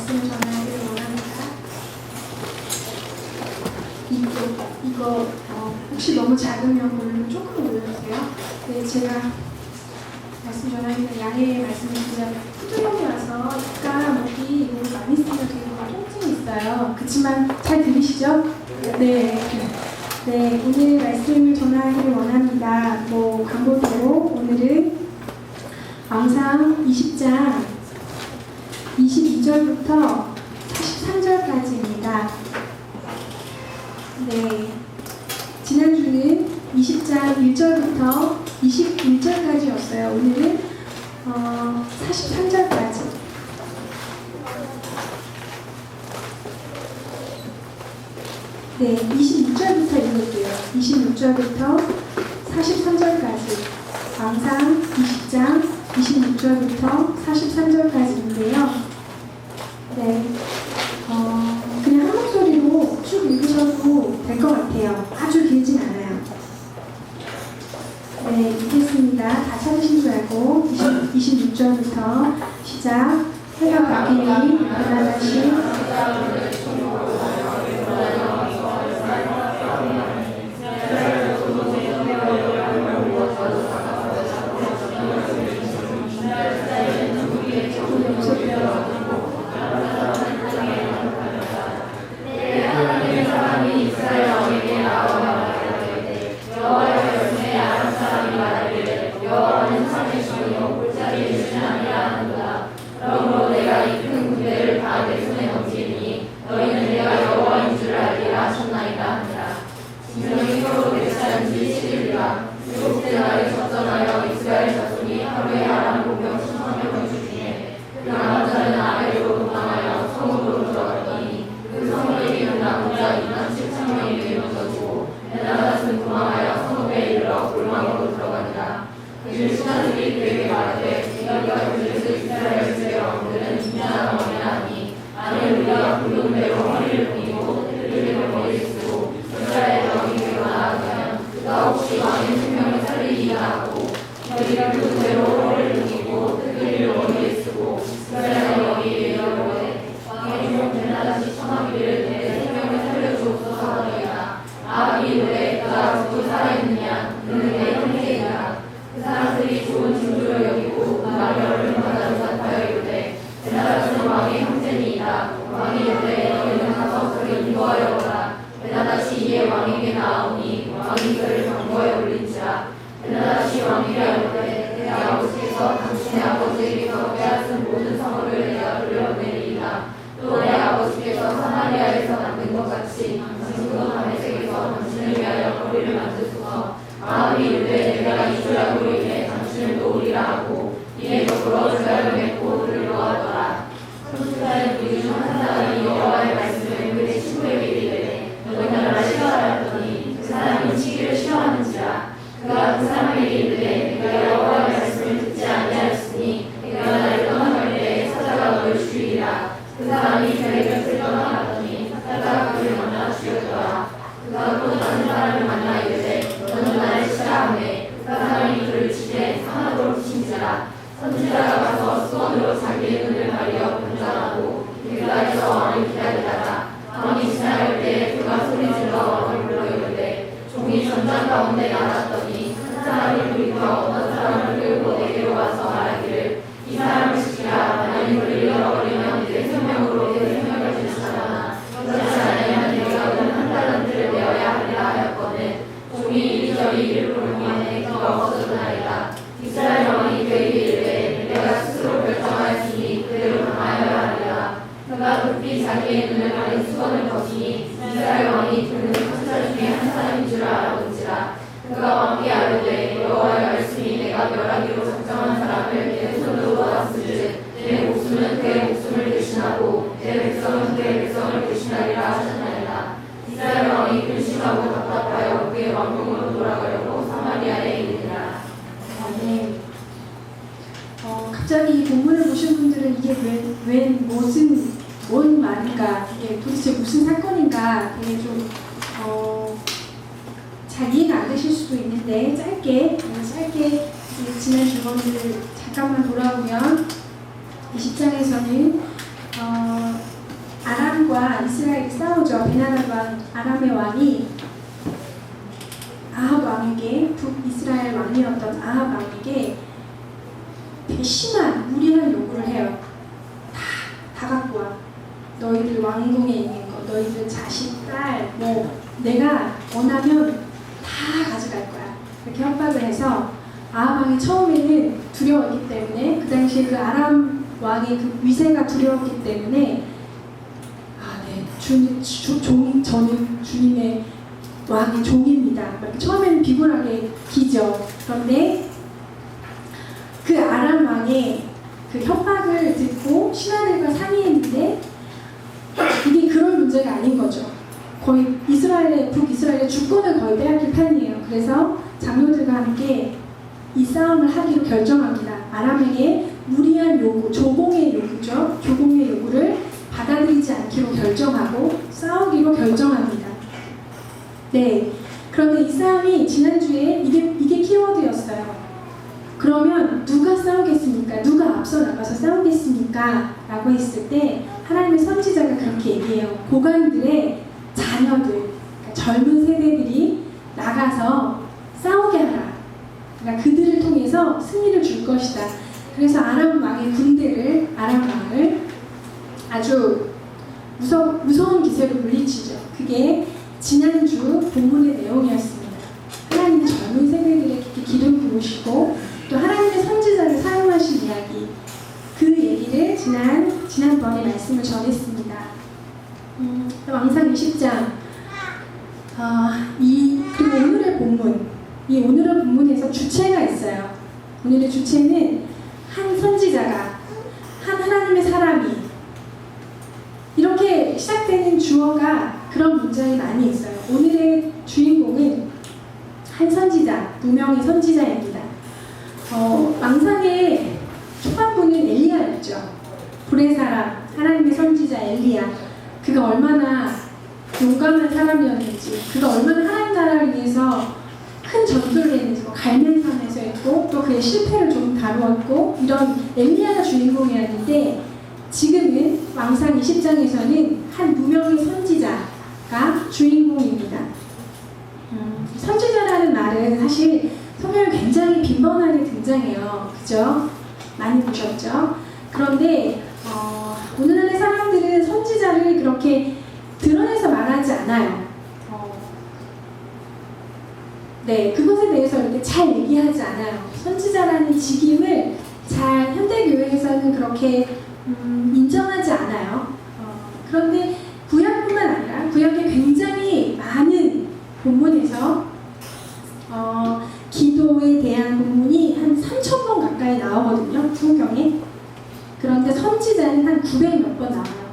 말씀을 전하기를 원합니다. 이거 혹시 너무 작으면 볼륨을 조금 올려주세요. 네, 제가 말씀 전하기는 양해의 말씀을 드려요. 후두염이라서 약간 목이 너무 많이 쓰면 되게 통증이 있어요. 그렇지만 잘 들리시죠? 네. 네, 오늘 말씀을 전하기를 원합니다. 광고대로 오늘은 왕상 20장 22절부터 43절까지입니다. 네, 지난주는 20장 1절부터 21절까지였어요. 오늘은 43절까지. 네, 26절부터 읽을게요. 26절부터 43절까지. 왕상 20장 26절부터 43절까지인데요. 네, 그냥 한 목소리로 쭉 읽으셔도 될 것 같아요. 아주 길진 않아요. 네, 읽겠습니다. 다 찾으신 줄 알고 26절부터 시작. 해가 바뀌니 변화하신 갑자기 이 본문을 보신 분들은 이게 뭔 말인가, 이게 도대체 무슨 사건인가 되게 좀 잘 이해가 안 되실 수도 있는데 짧게 지난 주번을 잠깐만 돌아보면 이 10장에서는 아람과 이스라엘이 싸우죠. 베나닷 왕, 아람의 왕이 아합 왕에게, 북이스라엘 왕이었던 아합 왕에게 되게 심한 무리한 요구를 해요. 다 갖고 와. 너희들 왕궁에 있는 거, 너희들 자식, 딸, 뭐 내가 원하면 다 가져갈 거야. 이렇게 협박을 해서 아합 왕이 처음에는 두려웠기 때문에, 그 당시에 그 아람 왕의 그 위세가 두려웠기 때문에, 저는 주님의 왕의 종입니다. 이렇게 처음에는 비굴하게 기죠. 그런데 그 아람 왕의 그 협박을 듣고 신하들과 상의했는데 이게 그런 문제가 아닌 거죠. 거의 북이스라엘의 주권을 거의 빼앗길 판이에요. 그래서 장로들과 함께 이 싸움을 하기로 결정합니다. 아람에게 무리한 요구, 조공의 요구죠. 조공의 요구를 받아들이지 않기로 결정하고 싸우기로 결정합니다. 네, 그런데 이 싸움이 지난주에 이게 키워드였어요. 그러면 누가 싸우겠습니까? 누가 앞서 나가서 싸우겠습니까? 라고 했을 때 하나님의 선지자가 그렇게 얘기해요. 고관들의 자녀들, 그러니까 젊은 세대들이 나가서 싸우게 하라. 그러니까 그들을 통해서 승리를 줄 것이다. 그래서 아람 왕의 군대를, 아람 왕을 아주 무서운 기세로 물리치죠. 그게 지난주 본문의 내용이었습니다. 하나님의 젊은 세대들에게 기름 부으시고 또 하나님의 선지자를 사용하신 이야기, 그 얘기를 지난번에 말씀을 전했습니다. 왕상 20장 그리고 오늘의 본문, 이 오늘의 본문에서 주체가 있어요. 오늘의 주체는 한 선지자가, 한 하나님의 사람이, 이렇게 시작되는 주어가 그런 문장이 많이 있어요. 오늘의 주인공은 한 선지자, 무명의 선지자입니다. 왕상의 초반부는 엘리야였죠. 불의 사람, 하나님의 선지자 엘리야. 그가 얼마나 용감한 사람이었는지, 그가 얼마나 하나님 나라를 위해서 큰 전투를 했는지, 갈멜산에서 했고 또 그의 실패를 조금 다루었고, 이런 엘리야가 주인공이었는데, 지금은 왕상 20장에서는 한 무명의 선지자가 주인공입니다. 선지자라는 말은 사실 성경에 굉장히 빈번하게 등장해요. 그죠? 많이 보셨죠? 그런데 오늘날의 사람들은 선지자를 그렇게 드러내서 말하지 않아요. 네, 그것에 대해서 이렇게 잘 얘기하지 않아요. 선지자라는 직임을 잘 현대교회에서는 그렇게 인정하지 않아요. 그런데 구약뿐만 아니라 구약의 굉장히 많은 본문에서 기도에 대한 본문이 한 3,000번 가까이 나오거든요. 성경에. 그런데 선지자는 한 900 몇 번 나와요.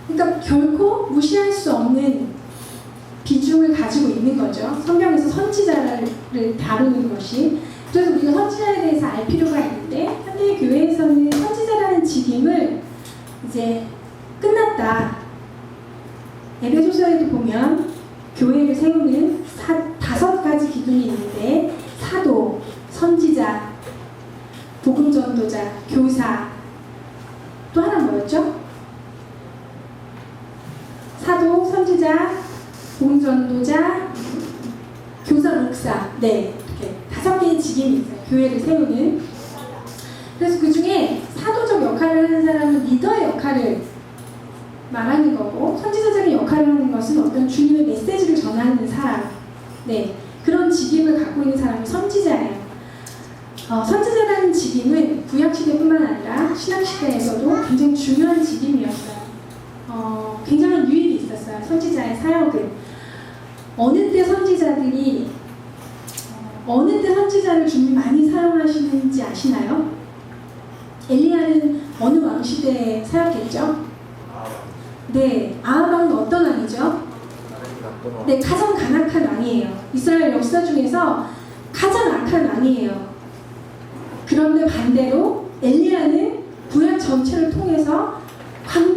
그러니까 결코 무시할 수 없는 비중을 가지고 있는 거죠. 성경에서 선지자를 다루는 것이. 그래서 우리가 선지자에 대해서 알 필요가 있는데, 현대 교회에서는 선지자라는 직임을 이제 끝났다. 에베소서에도 보면 교회를 세우는 5가지 기둥이 있는데, 사도, 선지자, 복음전도자, 교사, 또 하나 뭐였죠? 사도, 선지자, 복음전도자, 교사, 목사. 네, 이렇게 5개의 직임이 있어요. 교회를 세우는. 그래서 그 중에 사도적 역할을 하는 사람은 리더의 역할을 말하는 거고, 선지자적인 역할을 하는 것은 어떤 주님의 메시지를 전하는 사람. 네, 그런 직임을 갖고 있는 사람이 선지자예요. 선지자라는 직임은 구약시대뿐만 아니라 신약시대에서도 굉장히 중요한 직임이었어요. 굉장한 유익이 있었어요. 선지자의 사역은. 어느 때 선지자를 주님이 많이 사용하시는지 아시나요? 엘리야는 어느 왕시대에 사역했죠? 네, 아합 왕은 어떤 왕이죠? 네, 가장 간악한 왕이에요. 이스라엘 역사 중에서 가장 악한 왕이에요. 그런데 반대로 엘리야는 구약 전체를 통해서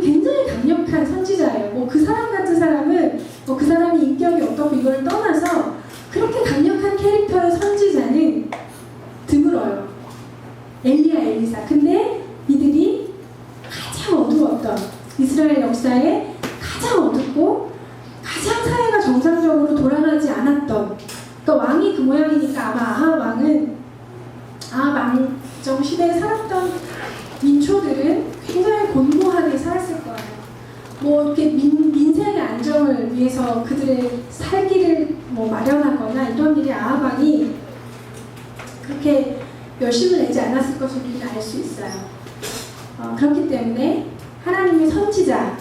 굉장히 강력한 선지자예요. 그 사람 같은 사람은 그 사람이 인격이 어떻고 이걸 떠나서 그렇게 강력한 캐릭터의 선지자는 드물어요. 엘리야, 엘리사. 근데 이들이 가장 어두웠던, 이스라엘 역사에 가장 어둡고 가장 사회가 정상적으로 돌아가지 않았던, 그러니까 왕이 그 모양이니까 아마 아합 왕은 아합 왕정 시대에 살았던 민초들은 굉장히 곤고하게 살았을 거예요. 뭐 이렇게 민생의 안정을 위해서 그들의 살기를 뭐 마련하거나 이런 일이 아합 왕이 그렇게 열심을 내지 않았을 것을 우리는 알 수 있어요. 그렇기 때문에 하나님의 선지자가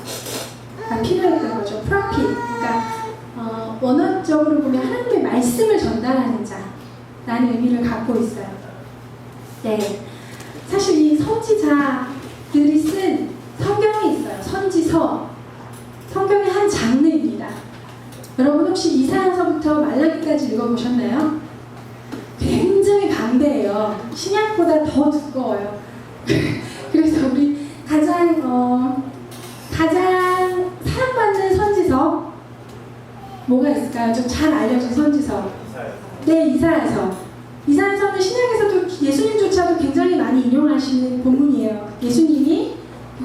필요했던 거죠. 프로핏. 그러니까 원어적으로 보면 하나님의 말씀을 전달하는 자라는 의미를 갖고 있어요. 네, 사실 이 선지자들이 쓴 성경이 있어요. 선지서. 성경의 한 장르입니다. 여러분 혹시 이사야서부터 말라기까지 읽어보셨나요? 굉장히 방대해요. 신약보다 더 두꺼워요. 그래서 우리 가장 사랑받는 선지서 뭐가 있을까요? 좀 잘 알려진 선지서. 네, 이사야서. 이사야서는 신약에서도 예수님조차도 굉장히 많이 인용하시는 본문이에요. 예수님이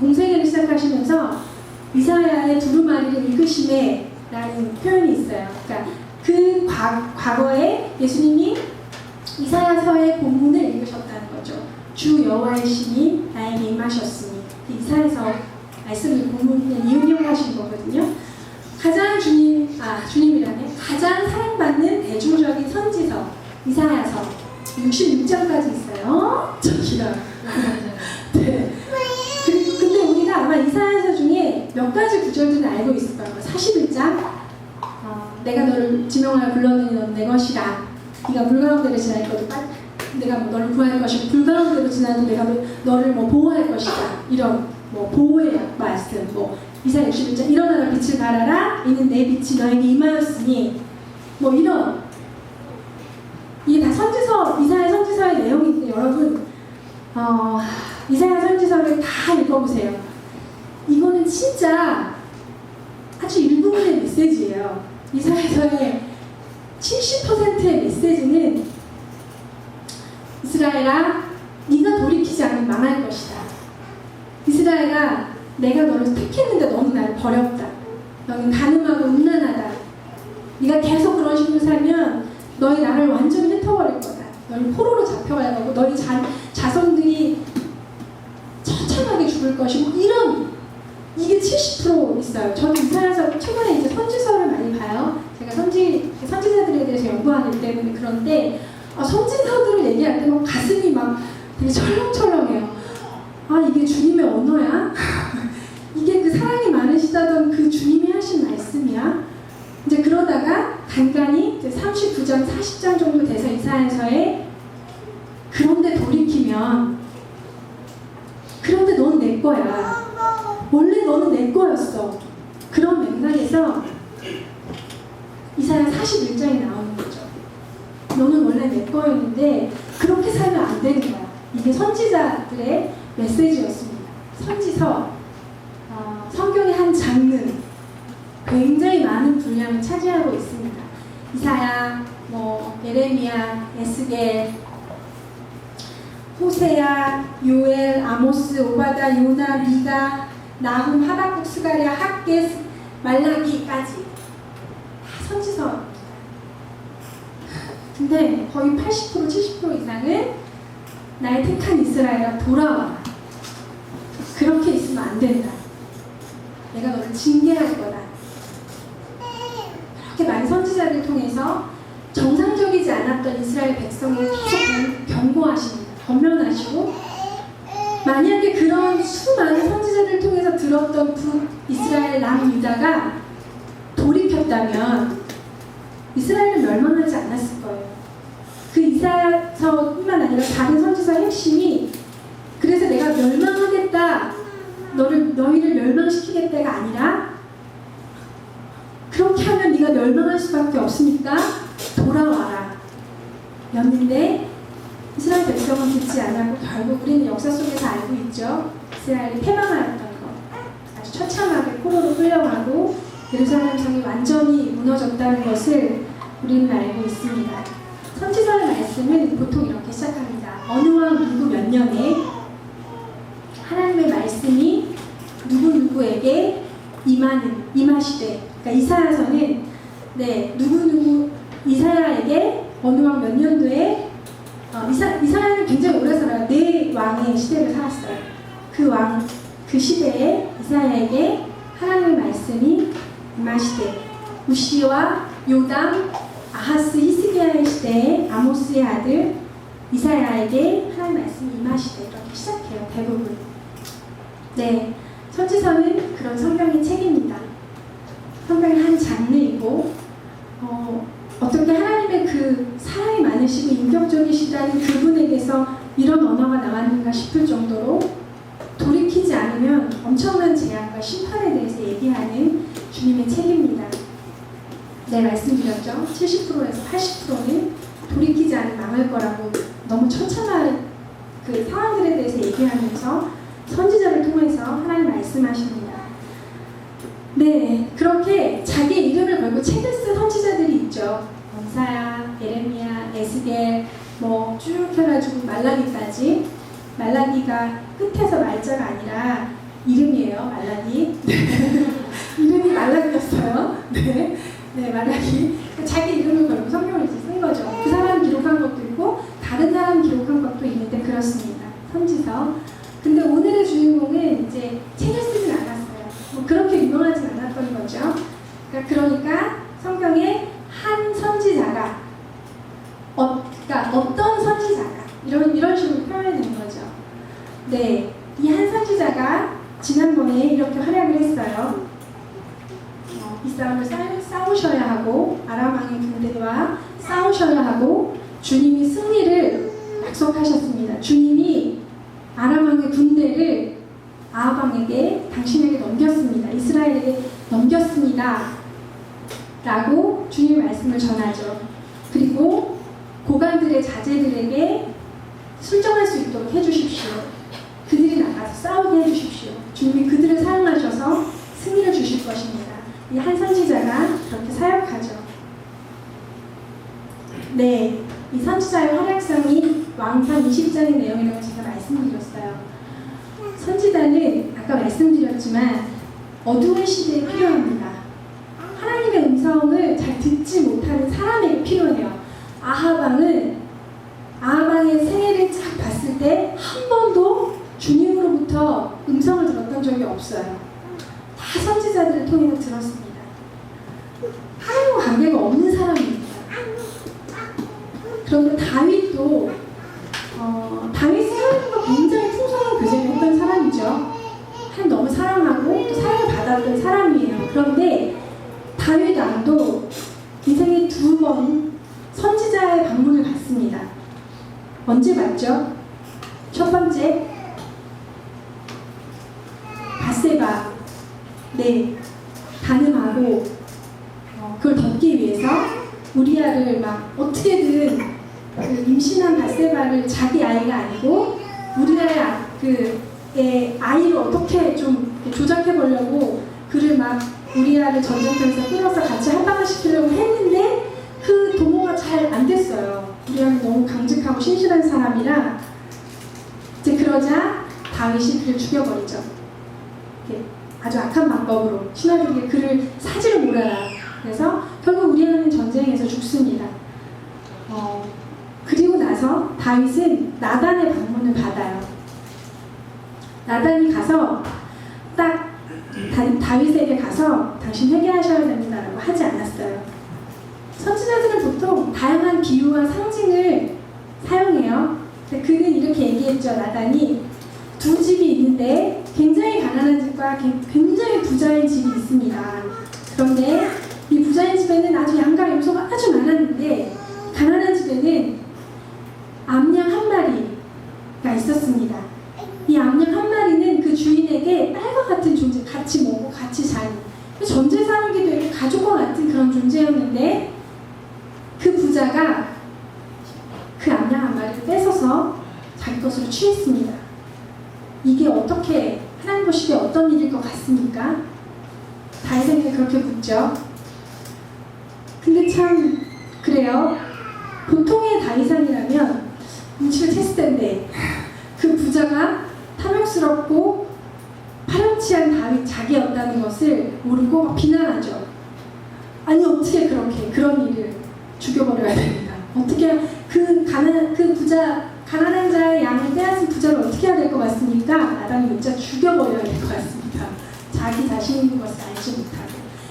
공생애를 시작하시면서 이사야의 두루마리를 읽으심에 라는 표현이 있어요. 그러니까 그 과거에 예수님이 이사야서의 본문을 읽으셨다는 거죠. 주 여호와의 신이 나에게 임하셨으니. 이사야서 말씀을 본문에 인용하신 거거든요. 주님이라네. 가장 사랑받는 대중적인 선지서 이사야서 66장까지 있어요. 저 길어요. 네. 근데 우리가 아마 이사야서 중에 몇 가지 구절들은 알고 있을 거예요. 41장 내가 너를 지명하여 불렀느니 넌 내 것이라. 네가 물 가운데를 지날 것도 내가 뭐 너를 구할 것이고 불 가운데로 지나도 내가 너를 뭐 보호할 것이다. 이런 뭐 보호의 말씀. 뭐 이사야 61장 일어나라 빛을 발하라 이는 내 빛이 너에게 임하였으니 뭐 이런 이게 다 선지서 이사야 선지서의 내용인데 여러분 이사야 선지서를 다 읽어보세요. 이거는 진짜 아주 일부분의 메시지예요. 이사야서의 70%의 메시지는 이스라엘아 네가 돌이키지 않으면 망할 것이다. 이스라엘아 내가 너를 택했는데 너는 나를 버렸다. 너는 가늠하고 음란하다. 네가 계속 그런 식으로 살면 너희 나를 완전히 흩어버릴 거다. 너희 포로로 잡혀갈 거고 너희 자손들이 처참하게 죽을 것이고 이런 이게 70% 있어요. 저는 이사야서 최근에 이제 선지서를 많이 봐요. 제가 선지자들에 대해서 연구하기 때문에 그런데 선지서들을 얘기할 때 막 가슴이 막 되게 철렁철렁해요. 이게 주님의 언어야? 이게 그 사랑이 많으시다던 그 주님이 하신 말씀이야? 이제 그러다가 간간히 이제 39장, 40장 정도 돼서 이사야서에 그런데 돌이키면 그런데 넌 내 거야. 원래 너는 내 거였어. 그런 맥락에서 이사야 41장이 나오는 거죠. 너는 원래 내 거였는데 그렇게 살면 안 되는 거야. 이게 선지자들의 메시지였습니다. 선지서, 성경의 한 장르 굉장히 많은 분량을 차지하고 있습니다. 이사야, 예레미야, 에스겔, 호세야, 요엘, 아모스, 오바다, 요나, 미가, 나훔, 하박국, 스가랴, 학개, 말라기까지 다 선지서입니다. 근데 거의 80% 70% 이상은 나의 택한 이스라엘아 돌아와. 그렇게 있으면 안 된다. 내가 너를 징계할 거다. 그렇게 많은 선지자를 통해서 정상적이지 않았던 이스라엘 백성을 계속 경고하십니다. 권면하시고 만약에 그런 수많은 선지자를 통해서 들었던 북이스라엘 남유다가 돌이켰다면 이스라엘은 멸망하지 않았을 거예요. 그 이사야서뿐만 아니라 다른 선지서의 핵심이 그래서 내가 멸망하겠다, 너희를 멸망시키겠다가 아니라 그렇게 하면 네가 멸망할 수밖에 없으니까 돌아와라 였는데 이스라엘 백성은 듣지 않았고 결국 우리는 역사 속에서 알고 있죠. 이스라엘이 패망하였던 것, 아주 처참하게 포로로 끌려가고 예루살렘 성이 완전히 무너졌다는 것을 우리는 알고 있습니다. 선지서의 말씀은 보통 이렇게 시작합니다. 어느 왕 누구 몇 년에 하나님의 말씀이 누구 누구에게 임하시되. 그러니까 이사야서는 누구 이사야에게 어느 왕 몇 년도에 이사야는 굉장히 오래 살아요. 4왕의 시대를 살았어요. 그 시대에 이사야에게 하나님의 말씀이 임하시되 우시와 요담, 아하스, 히스기야의 시대에 아모스의 아들 이사야에게 하나님의 말씀이 임하시되 이렇게 시작해요. 대부분. 선지서는 그런 성경의 책입니다. 성경의 한 장르이고 어떻게 하나님의 그 사랑이 많으시고 인격적이시다는 그분에게서 이런 언어가 나왔는가 싶을 정도로 돌이키지 않으면 엄청난 재앙과 심판에 대해서 얘기하는 주님의 책입니다. 말씀드렸죠. 70%에서 80%는 돌이키지 않으면 망할 거라고 너무 처참한 그 상황들에 대해서 얘기하면서 선지자를 통해서 하나님 말씀하십니다. 그렇게 자기 이름을 걸고 책을 쓴 선지자들이 있죠. 이사야, 예레미야, 에스겔 쭉 해가지고 말라기까지. 말라기가 끝에서 말자가 아니라 이름이에요. 말라기. 이름이 말라기였어요. 말라기. 자기 이름을 걸고 성경을 이제 쓴 거죠. 그 사람 기록한 것도 있고 다른 사람 기록한 것도 있는데 그렇습니다. 선지서. 근데 오늘의 주인공은 이제 책을 쓰진 않았어요. 그렇게 유명하진 않았던 거죠. 그러니까 성경에 한 선지자가 그러니까 어떤 선지자가 이런 식으로 표현이 되는 거죠. 이 한 선지자가 지난번에 이렇게 활약을 했어요. 이 싸움을 싸우셔야 하고 아람 왕의 군대와 싸우셔야 하고 주님이 승리를 약속하셨습니다. 주님이 아람 왕의 군대를 아합 왕에게 당신에게 넘겼습니다. 이스라엘에게 넘겼습니다. 라고 주님의 말씀을 전하죠. 그리고 고관들의 자제들에게 순종할 수 있도록 해주십시오. 그들이 나가서 싸우게 해주십시오. 주님이 그들을 사용하셔서 승리를 주실 것입니다. 이 한 선지자가 그렇게 사역하죠. 이 선지자의 활약상이 왕상 20장의 내용이라고 제가 말씀드렸어요. 선지자는 아까 말씀드렸지만 어두운 시대에 필요합니다. 하나님의 음성을 잘 듣지 못하는 사람에게 필요해요. 아합왕의 생애를 쫙 봤을 때 한 번도 주님으로부터 음성을 들었던 적이 없어요. 다 선지자들을 통해서 들었습니다. 하나님과 관계가 없는 사람입니다. 그런데 다윗도 다윗은 하나님과 굉장히 풍성한 교제를 했던 사람이죠. 하나님 너무 사랑하고 또 사랑을 받았던 사람이에요. 그런데 다윗 왕도 인생에 2번 선지자의 방문을 받습니다. 언제 받죠? 첫 번째, 밧세바 간음하고 그걸 덮기 위해서 우리아를 막 어떻게든 그 임신한 밧세바를 자기 아이가 아니고 우리아의 아이를 어떻게 좀 조작해 보려고 그를 막 우리아를 전쟁터에서 끌어서 같이 할당시키려고 했는데 그 도모가 잘 안 됐어요. 우리아는 너무 강직하고 신실한 사람이라 이제 그러자 다윗이 그를 죽여버리죠. 아주 악한 방법으로 신하들에게 그를 사지를 몰아라. 그래서 결국 우리아는 전쟁에서 죽습니다. 그리고 나서 다윗은 나단의 방문을 받아요. 나단이 가서 딱 다윗에게 가서 당신 회개하셔야 됩니다라고 하지 않았어요. 선지자들은 보통 다양한 비유와 상징을 사용해요. 근데 그는 이렇게 얘기했죠. 나단이 2 집이 있는데 굉장히 가난한 집과 굉장히 부자인 집이 있습니다. 그런데 이 부자인 집에는 아주 양가 염소가 아주 많았는데 가난한 집에는 암양 한 마리가 있었습니다. 이 암양 한 마리는 그 주인에게 딸과 같은 존재, 같이 먹고 같이 자는 전 재산이기도 했고 가족과 같은 그런 존재였는데 그 부자가 그 암양 한 마리를 뺏어서 자기 것으로 취했습니다. 이게 어떻게 하나님 보시기에 어떤 일일 것 같습니까? 다윗에게 그렇게 묻죠. 근데 참 그래요. 보통의 다윗왕이라면 눈치를 챘을 텐데 그 부자가 탐욕스럽고 파렴치 통치한 다윗 자기였다는 것을 모르고 막 비난하죠. 아니 어떻게 그렇게 그런 일을 죽여버려야 됩니다. 어떻게 가난한 자의 양을 빼앗은 부자를 어떻게 해야 될 것 같습니까? 나단이 진짜 죽여버려야 될 것 같습니다. 자기 자신인 것을 알지 못하고.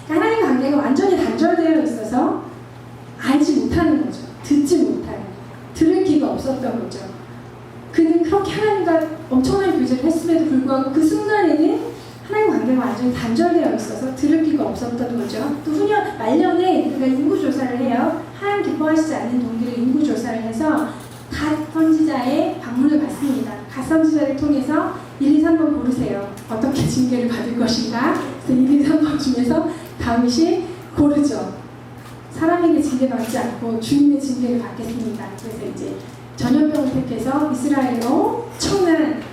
하나님의 관계가 완전히 단절되어 있어서 알지 못하는 거죠. 듣지 못하는, 들을 귀가 없었던 거죠. 그는 그렇게 하나님과 엄청난 교제를 했음에도 불구하고 그 순간에는 하나님 관계가 완전히 단절되어 있어서 들을 귀가 없었던 거죠. 또 후년 말년에 그가 인구조사를 해요. 하나님 기뻐하시지 않는 동기를 인구조사를 해서 갓 선지자의 방문을 받습니다. 갓 선지자를 통해서 1, 2, 3번 고르세요. 어떻게 징계를 받을 것인가? 그래서 1, 2, 3번 중에서 다윗이 고르죠. 사람에게 징계받지 않고 주님의 징계를 받겠습니다. 그래서 이제 전염병을 택해서 이스라엘로 엄청난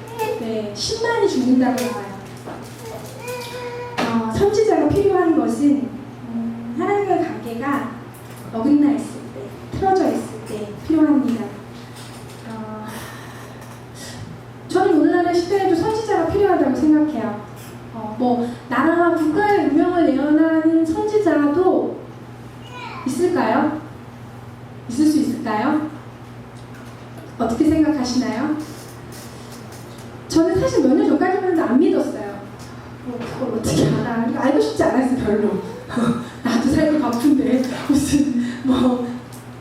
10만이 죽는다고 나와요. 선지자가 필요한 것은 하나님과의 관계가 어긋나 있을 때, 틀어져 있을 때 필요합니다. 저는 오늘날의 시대에도 선지자가 필요하다고 생각해요. 나라와 국가의 운명을 예언하는 선지자도 있을까요? 있을 수 있을까요? 어떻게 생각하시나요? 저는 사실 몇 년 전까지는 안 믿었어요. 그걸 어떻게 알아? 알고 싶지 않았어요, 별로. 나도 살기 바쁜데 무슨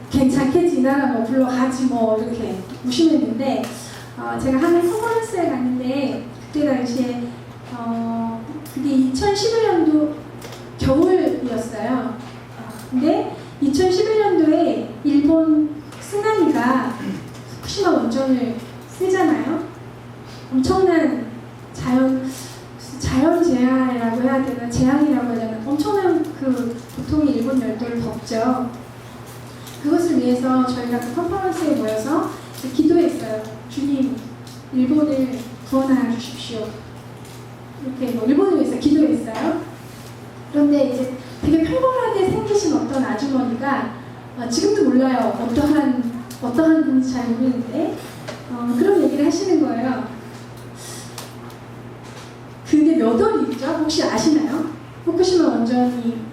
괜찮겠지, 이 나라 불러가지 이렇게 무심했는데 제가 하는 컨퍼런스에 갔는데 그때 당시에 그게 2011년도 겨울이었어요. 근데 2011년도에 일본 쓰나미가 후쿠시마 원전을 쓰잖아요. 엄청난 자연재해라고 해야 되나, 재앙이라고 해야 되나, 엄청난 고통이 일본 열도를 덮죠. 그것을 위해서 저희가 그 컨퍼런스에 모여서 기도했어요. 주님, 일본을 구원하여 주십시오. 이렇게 일본을 위해서 기도했어요. 그런데 이제 되게 평범하게 생기신 어떤 아주머니가 지금도 몰라요. 어떠한 분인지 잘 모르는데 그런 얘기를 하시는 거예요. 그게 몇 월이죠? 혹시 아시나요? 후쿠시마 원전이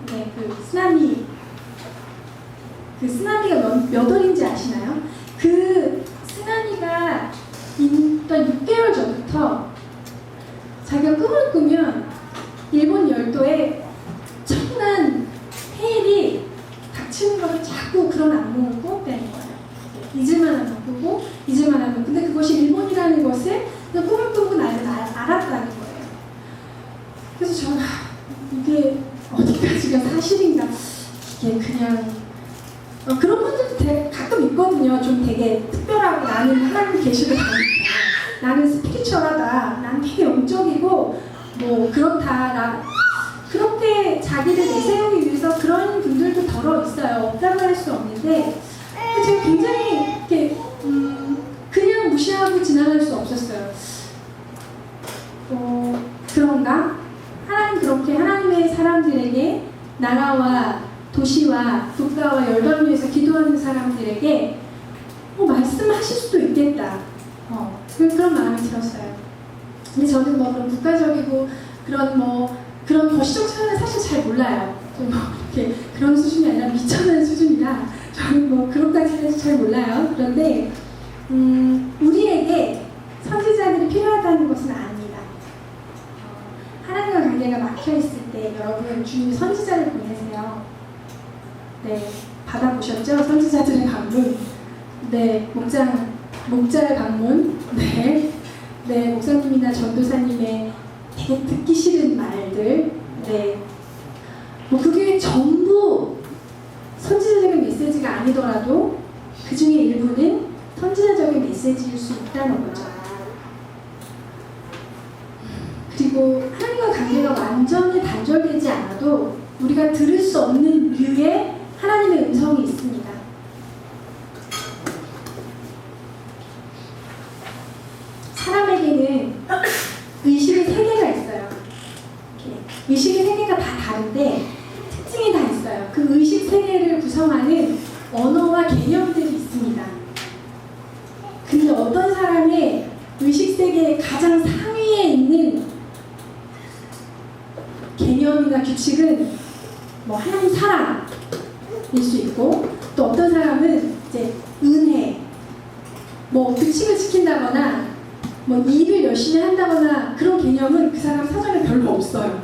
쓰나미가 몇 월인지 아시나요? 그 쓰나미가 있던 6개월 전부터 자기가 꿈을 꾸면 일본 열도에 엄청난 해일이 닥치는 것을 자꾸 그런 악몽을 꾸었다는 거예요. 잊을만 하면 꾸고 잊을만 하면, 근데 그것이 일본이라는 것을 꿈을 꾸고 알았다는 거예요. 그래서 저는 이게 어디까지가 사실인가, 이게 그냥 그런 분들도 가끔 있거든요. 좀 되게 특별하고, 나는 하나님 계시를 다니까, 나는 스피리추얼하다, 나는 되게 영적이고 그렇다, 그렇게 자기를 내세우기 위해서 그런 분들도 더러 있어요. 없다고 할 수 없는데 제가 굉장히 이렇게 그냥 무시하고 지나갈 수 없었어요. 그런가? 하나님 그렇게 하나님의 사람들에게, 나라와 도시와 국가와 열방을 위해서 기도하는 사람들에게 말씀하실 수도 있겠다. 그런 마음이 들었어요. 근데 저는 그런 국가적이고 그런 거시적 사안은 사실 잘 몰라요. 이렇게 그런 수준이 아니라 미천한 수준이라 저는 그런까지는 잘 몰라요. 그런데 우리에게 선지자들이 필요하다는 것은 아닙니다. 하나님과 관계가 막혀 있을 때 여러분 주님이 선지자를 보내세요. 네, 받아보셨죠? 선지자들의 방문. 네, 목자의 방문. 네, 목사님이나 전도사님의 되게 듣기 싫은 말들. 네, 그게 전부 선지자적인 메시지가 아니더라도 그 중에 일부는 선지자적인 메시지일 수 있다는 거죠. 그리고 하나님과 관계가 완전히 단절되지 않아도 우리가 들을 수 없는 류의 하나님의 음성이 있습니다. 사람에게는 의식의 세계가 있어요. 의식의 세계가 다 다른데 특징이 다 있어요. 그 의식 세계를 구성하는 언어와 개념들이 있습니다. 근데 어떤 사람의 의식 세계의 가장 상위에 있는 개념이나 규칙은 뭐 하나님 사랑일 수 있고, 또 어떤 사람은 이제 은혜, 뭐 규칙을 지킨다거나 뭐 일을 열심히 한다거나 그런 개념은 그 사람 사전에 별로 없어요.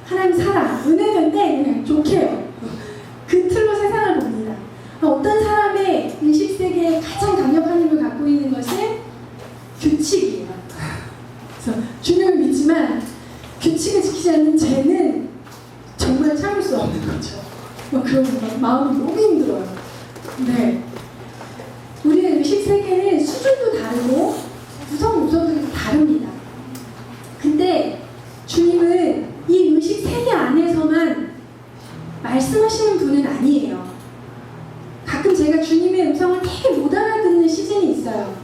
하나님 사랑, 은혜인데 그냥 좋게 해요. 그 틀로 세상을 봅니다. 어떤 사람의 의식세계에 가장 강력한 힘을 갖고 있는 것은 규칙이에요. 그래서 주님을 믿지만 규칙을 지키지 않는 죄는 정말 참을 수 없는 거죠. 뭐 그런 마음이 너무 힘들어요. 네. 우리의 의식세계는 수준도 다르고 구성 요소들이 다릅니다. 근데 주님은 이 의식세계 안에서만 말씀하시는 분은 아니에요. 가끔 제가 주님의 음성을 되게 못 알아듣는 시즌이 있어요.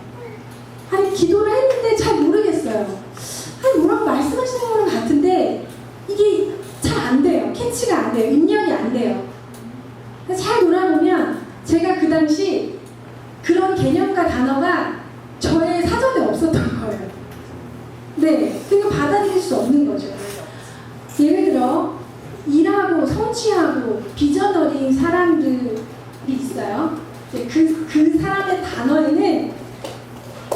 아니 기도를 했는데 잘 모르겠어요. 아니 뭐라고 말씀하시는 거는 같은데 이게 잘 안 돼요. 캐치가 안 돼요. 입력이 안 돼요. 잘 돌아보면 제가 그 당시 그런 개념과 단어가 저의 사전에 없었던 거예요. 네, 그러니까 받아들일 수 없는 거죠. 예를 들어 일하고 성취하고 비전 어린 사람들이 있어요. 그 사람의 단어에는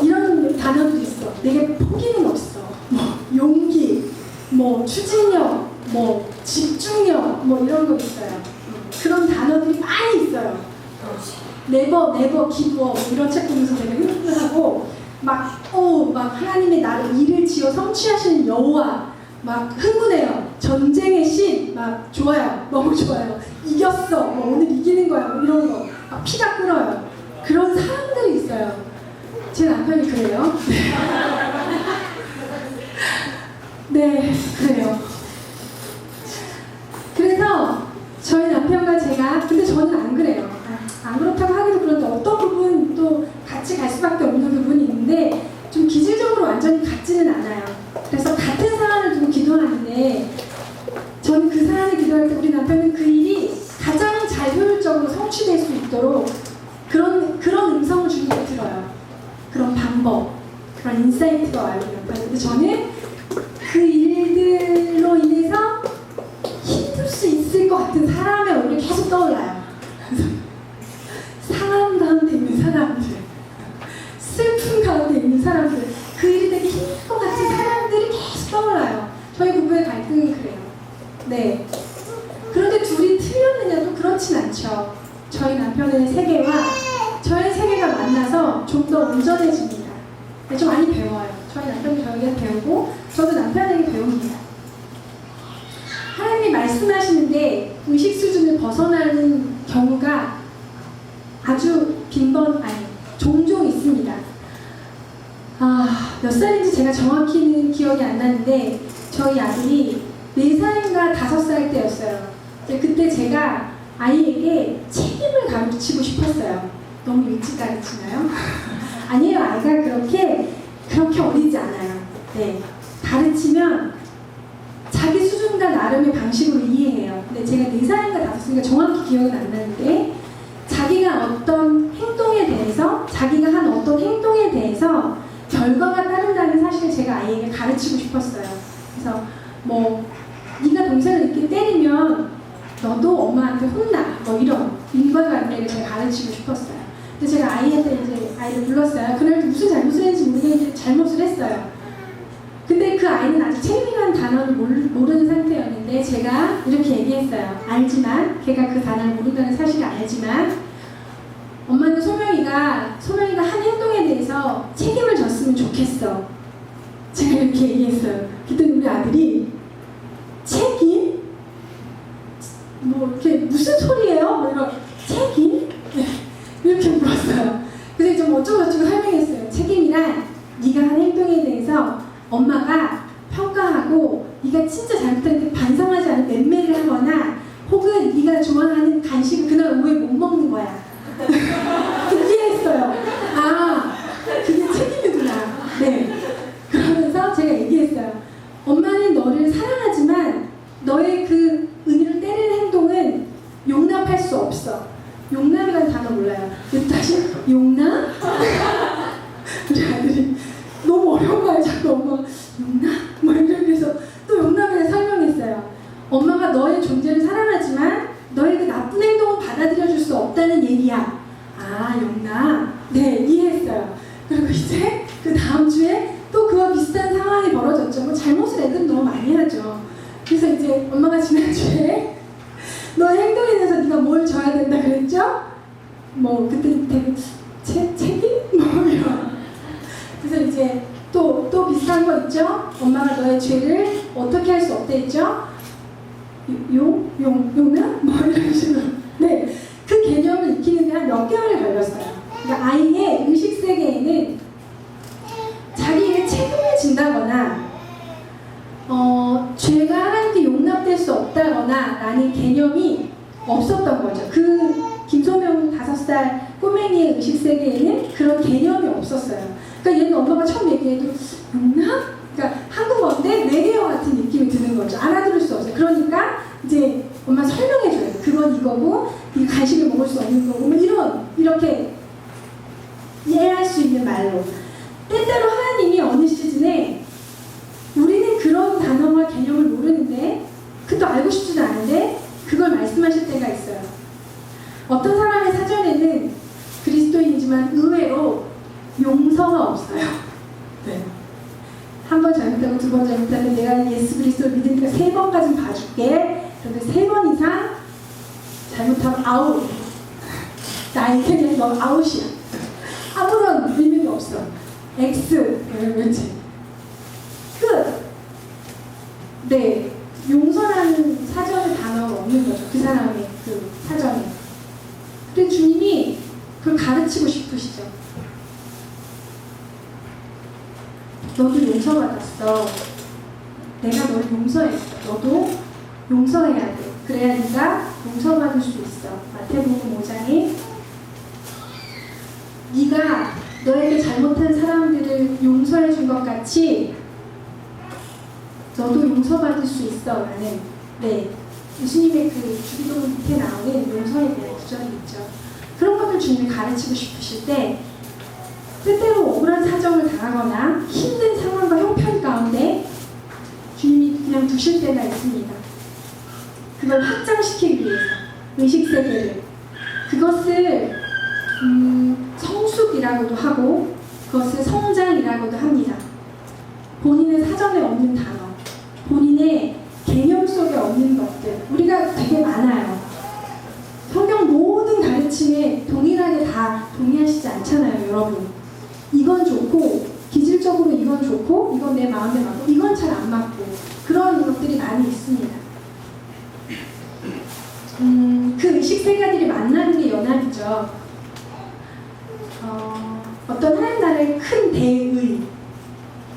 이런 단어들이 있어. 내게 포기는 없어. 뭐 용기, 뭐 추진력, 뭐 집중력, 뭐 이런 거 있어요. 그런 단어들이 많이 있어요. 네버 give up 이런 책 보면서 되게 흥분하고 막 하나님의 나를 일을 지어 성취하시는 여호와 막 흥분해요. 전쟁의 신 막 좋아요. 너무 좋아요. 이겼어. 뭐 오늘 이기는 거야. 뭐 이런 거. 막 피가 끓어요. 그런 사람들이 있어요. 제 남편이 그래요. 네, 그래요. 그래서 저희 남편과 제가, 근데 저는 안 그래요. 안 그렇다고 하기도 그런데 어떤 부분 또 같이 갈 수밖에 없는 부분이 있는데 좀 기질적으로 완전히 같지는 않아요. 그래서 같은 사안을 두고 기도하는데 저는 그 사안을 기도할 때 우리 남편은 그 일이 가장 잘 효율적으로 성취될 수 있도록 그런 음성을 주님께 들어요. 그런 방법, 그런 인사이트가 와요. 근데 저는 그 일들로 인해서 힘들 수 있을 것 같은 사람의 얼굴이 계속 떠올라요. 상한 가운데 있는 사람들, 슬픈 가운데 있는 사람들, 그 일이 되게 힘들 것 같은 사람들이 계속 떠올라요. 저희 부부의 갈등은 그래요. 네. 그런데 둘이 틀렸느냐도 그렇진 않죠. 저희 남편의 세계와 저의 세계가 만나서 좀 더 온전해집니다. 좀 많이 배워요. 저희 남편이 저에게 배우고 저도 남편에게 배웁니다. 하나님이 말씀하시는데 의식 수준을 벗어나는 경우가 아주 종종 있습니다. 몇 살인지 제가 정확히는 기억이 안 나는데 저희 아들이 4살인가 5살 때였어요. 그때 제가 아이에게 책임을 가르치고 싶었어요. 너무 일찍 가르치나요? 아니에요. 아이가 그렇게 어리지 않아요. 네. 가르치면 자기 수준과 나름의 방식으로 이해해요. 근데 제가 4살인가 5살인가 정확히 기억은 안 나는데 자기가 어떤 행동에 대해서 자기가 한 어떤 행동에 대해서 결과가 따른다는 사실을 제가 아이에게 가르치고 싶었어요. 그래서 뭐 네가 동생을 이렇게 때리면 너도 엄마한테 혼나 뭐 이런 인과관계를 제가 가르치고 싶었어요. 근데 제가 아이한테 이제 아이를 불렀어요. 그날 무슨 잘못을 했는지 모르겠는데 잘못을 했어요. 근데 그 아이는 아직 책임이라는 단어를 모르는 상태였는데 제가 이렇게 얘기했어요. 알지만 걔가 그 단어를 모른다는 사실을 알지만 엄마는 소명이가 한 행동에 대해서 책임을 졌으면 좋겠어. 제가 이렇게 얘기했어요. 그때 우리 아들이 책임? 뭐 이렇게 무슨 소리예요? 뭐 이런 책임? 네. 이렇게 물었어요. 그래서 좀 어쩌고저쩌고 설명했어요. 책임이란 네가 한 행동에 대해서 엄마가 평가하고 네가 진짜 잘못했는데 반성하지 않은 맴매를 하거나 혹은 네가 좋아하는 간식을 그날 오후에 못 먹는 거야. 이해했어요. 그게 책임이구나. 네. 그러면서 제가 얘기했어요. 엄마는 너를 사랑하지만 너의 그 은혜를 때리는 행동은 용납할 수 없어. 용납이라는 단어 몰라요. 다시 용납? 우리 아들이 너무 어려운 거야. 자꾸 엄마가 용납? 뭐 이렇게 해서 또 용납에 설명해 존재를 사랑하지만 너의 그 나쁜 행동을 받아들여줄 수 없다는 얘기야. 아, 영나. 네, 이해했어요. 그리고 이제 그 다음 주에 또 그와 비슷한 상황이 벌어졌죠. 뭐 잘못을 애들은 너무 많이 하죠. 그래서 이제 엄마가 지난주에 너의 행동에 대해서 네가 뭘 져야 된다 그랬죠? 뭐 그때 되게 책임? 뭐 이런. 그래서 이제 또 비슷한 거 있죠? 엄마가 너의 죄를 어떻게 할 수 없대 했죠? 용나? 뭐 이런 식으로. 네, 그 개념을 익히는 데 한 몇 개월이 걸렸어요. 그러니까 아이의 의식 세계에는 자기의 책임을 진다거나 죄가 하나님께 용납될 수 없다거나 라는 개념이 없었던 거죠. 그 김소명 5살 꼬맹이의 의식 세계에는 그런 개념이 없었어요. 그러니까 얘는 엄마가 처음 얘기해도 용납? 그러니까 한국어인데 외계어 같은 느낌이 드는 거죠. 알아들을 수 없어요. 그러니까 이제 엄마 설명해줘요. 그건 이거고 이 간식을 먹을 수 없는 거고 뭐 이렇게 이해할 수 있는 말로. 때때로 하나님이 어느 시즌에 우리는 그런 단어와 개념을 모르는데 그것도 알고 싶지도 않은데 그걸 말씀하실 때가 있어요. 어떤 사람의 사전에는 그리스도인이지만 의외로 용서가 없어요. 네. 한 번 잘못하고 두 번 잘못하면 내가 예수 그리스도를 믿으니까 3번까지는 봐줄게. 그런데 3번 이상 잘못하면 아웃. 나의 인생에서 너 아웃이야. 아무런 의미가 없어. X. 왠지. 끝. 네. 용서라는 사전의 단어가 없는 거죠. 그 사람의 그 사전에. 근데 주님이 그걸 가르치고 싶으시죠. 너도 용서받았어. 내가 너를 용서했어. 너도 용서해야 돼. 그래야 네가 용서받을 수 있어. 마태복음 5장에 네가 너에게 잘못한 사람들을 용서해 준 것 같이 너도 용서받을 수 있어. 라는 네, 예수님의 그 주기도문 밑에 나오는 용서에 대한 구절이 있죠. 그런 것들 주님이 가르치고 싶으실 때 때때로 억울한 사정을 당하거나 힘든 상황과 형편 가운데 주님이 그냥 두실 때가 있습니다. 그걸 확장시키기 위해서 의식세계를 그것을 성숙이라고도 하고 그것을 성장이라고도 합니다. 본인의 사전에 없는 단어, 본인의 개념 속에 없는 것들 우리가 되게 많아요. 성경 모든 가르침에 동일하게 다 동의하시지 않잖아요, 여러분. 이건 좋고 기질적으로 이건 좋고 이건 내 마음에 맞고 이건 잘 안 맞고 그런 것들이 많이 있습니다. 그 의식세계들이 만나는 게 연합이죠. 어떤 하나님 나라의 큰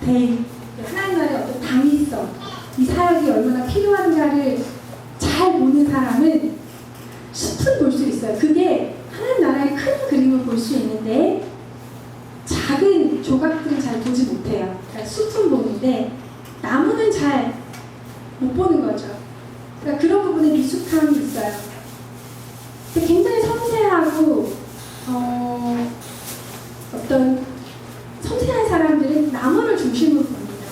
하나님 나라의 어떤 당위성, 이 사역이 얼마나 필요한가를 잘 보는 사람은 숲은 볼 수 있어요. 그게 하나님 나라의 큰 그림을 볼 수 있는데 작은 조각들은 잘 보지 못해요. 그러니까 숲은 보는데 나무는 잘 못 보는 거죠. 그러니까 그런 부분에 미숙함이 있어요. 근데 굉장히 섬세하고 어떤 섬세한 사람들은 나무를 중심으로 봅니다.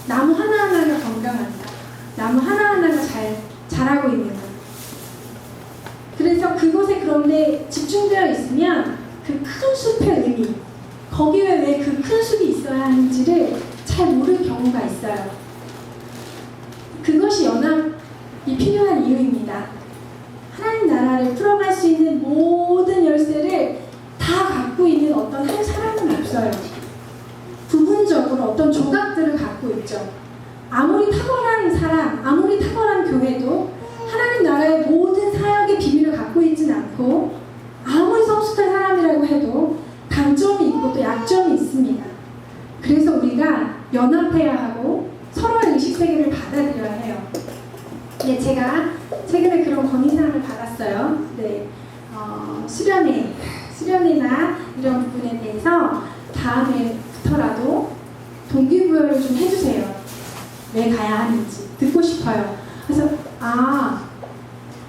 나무 하나하나가 건강하다. 나무 하나하나가 잘 자라고 있는 것. 그래서 그곳에 그런데 집중되어 있으면 그 큰 숲의 의미, 거기에 왜 그 큰 숲이 있어야 하는지를 잘 모를 경우가 있어요. 그것이 연합이 필요한 이유입니다. 하나님 나라를 풀어갈 수 있는 모든 열쇠를 다 갖고 있는 어떤 한 사람은 없어요. 부분적으로 어떤 조각들을 갖고 있죠. 아무리 탁월한 사람, 아무리 탁월한 교회도 하나님 나라의 모든 사역의 비밀을 갖고 있지는 않고 아무리 성숙한 사람이라고 해도 강점이 있고 또 약점이 있습니다. 그래서 우리가 연합해야 하고 서로의 의식세계를 받아들여야 해요. 네, 제가 최근에 그런 건의사항을 받았어요. 네, 수련회나 이런 부분에 대해서 다음에부터라도 동기부여를 좀 해주세요. 왜 가야 하는지 듣고 싶어요. 그래서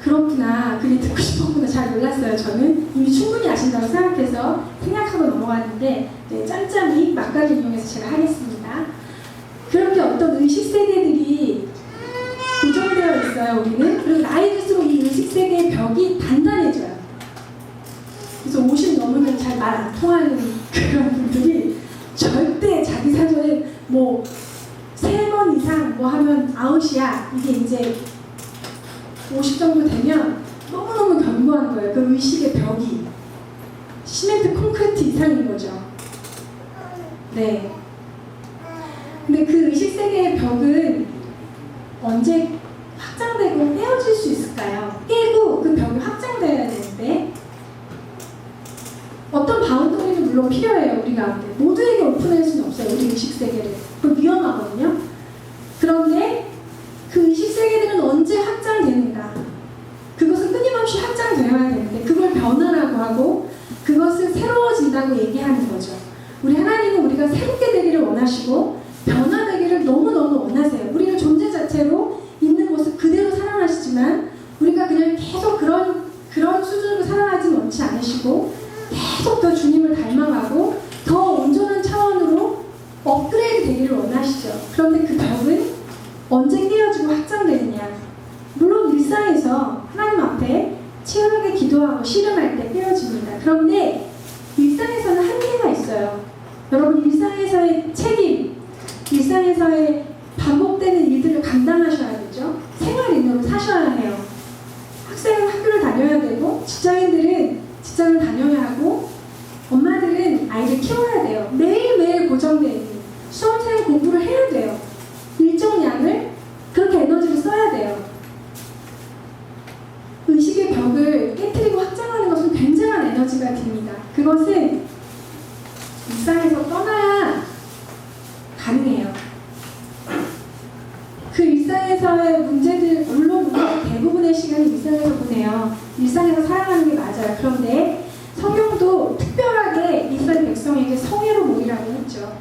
그렇구나, 그게 듣고 싶었구나 잘 몰랐어요. 저는 이미 충분히 아신다고 생각해서 생략하고 넘어갔는데 네, 짬짬이 막간을 이용해서 제가 하겠습니다. 그렇게 어떤 의식세계들이 고정되어 벽이 단단해져요. 그래서 50 넘으면 잘 말 안 통하는 그런 분들이 절대 자기 사전에 뭐 3번 이상 뭐 하면 아웃이야. 이게 이제 50 정도 되면 너무너무 견고한 거예요. 그 의식의 벽이 시멘트 콘크리트 이상인 거죠. 네. 근데 그 의식 세계의 벽은 언제 확장되고 떼어질 수 있을까요? 깨고 그 벽이 확장되어야 되는데 어떤 바운더리는 물론 필요해요. 우리 가운데 모두에게 오픈할 수는 없어요. 우리 의식 세계를. 그건 위험하거든요. 그런데 그 의식 세계들은 언제 확장되는가? 그것은 끊임없이 확장되어야 되는데 그걸 변화라고 하고 그것은 새로워진다고 얘기하는 거죠. 우리 하나님은 우리가 새롭게 되기를 원하시고 변화되기를 너무너무 원하세요. 우리는 존재 자체로 있는 모습 그대로 사랑하시지만 우리가 그냥 계속 그런 수준으로 사랑하지는 원치 않으시고 계속 더 주님을 닮아가고 더 온전한 차원으로 업그레이드 되기를 원하시죠. 그런데 그 벽은 언제 깨어지고 확장되느냐? 물론 일상에서 하나님 앞에 치열하게 기도하고 씨름할 때 깨어집니다. 그런데 일상에서는 한계가 있어요. 여러분 일상에서의 책임, 일상에서의 반복되는 일들을 감당하셔야 되죠. 생활인으로 사셔야 해요. 학생은 학교를 다녀야 되고 직장인들은 직장을 다녀야 하고 엄마들은 아이를 키워야 돼요. 매일매일 고정되어 있는 수험생 공부를 해야 돼요. 일정량을 그렇게 에너지를 써야 돼요. 의식의 벽을 깨트리고 확장하는 것은 굉장한 에너지가 듭니다. 그것은 일상에서 떠나야 가능해요. 그 일상에서의 문제들, 물론 대부분의 시간을 일상에서 보내요. 일상에서 살아가는 게 맞아요. 그런데 성경도 특별하게 이스라엘 백성에게 성회로 모이라고 했죠.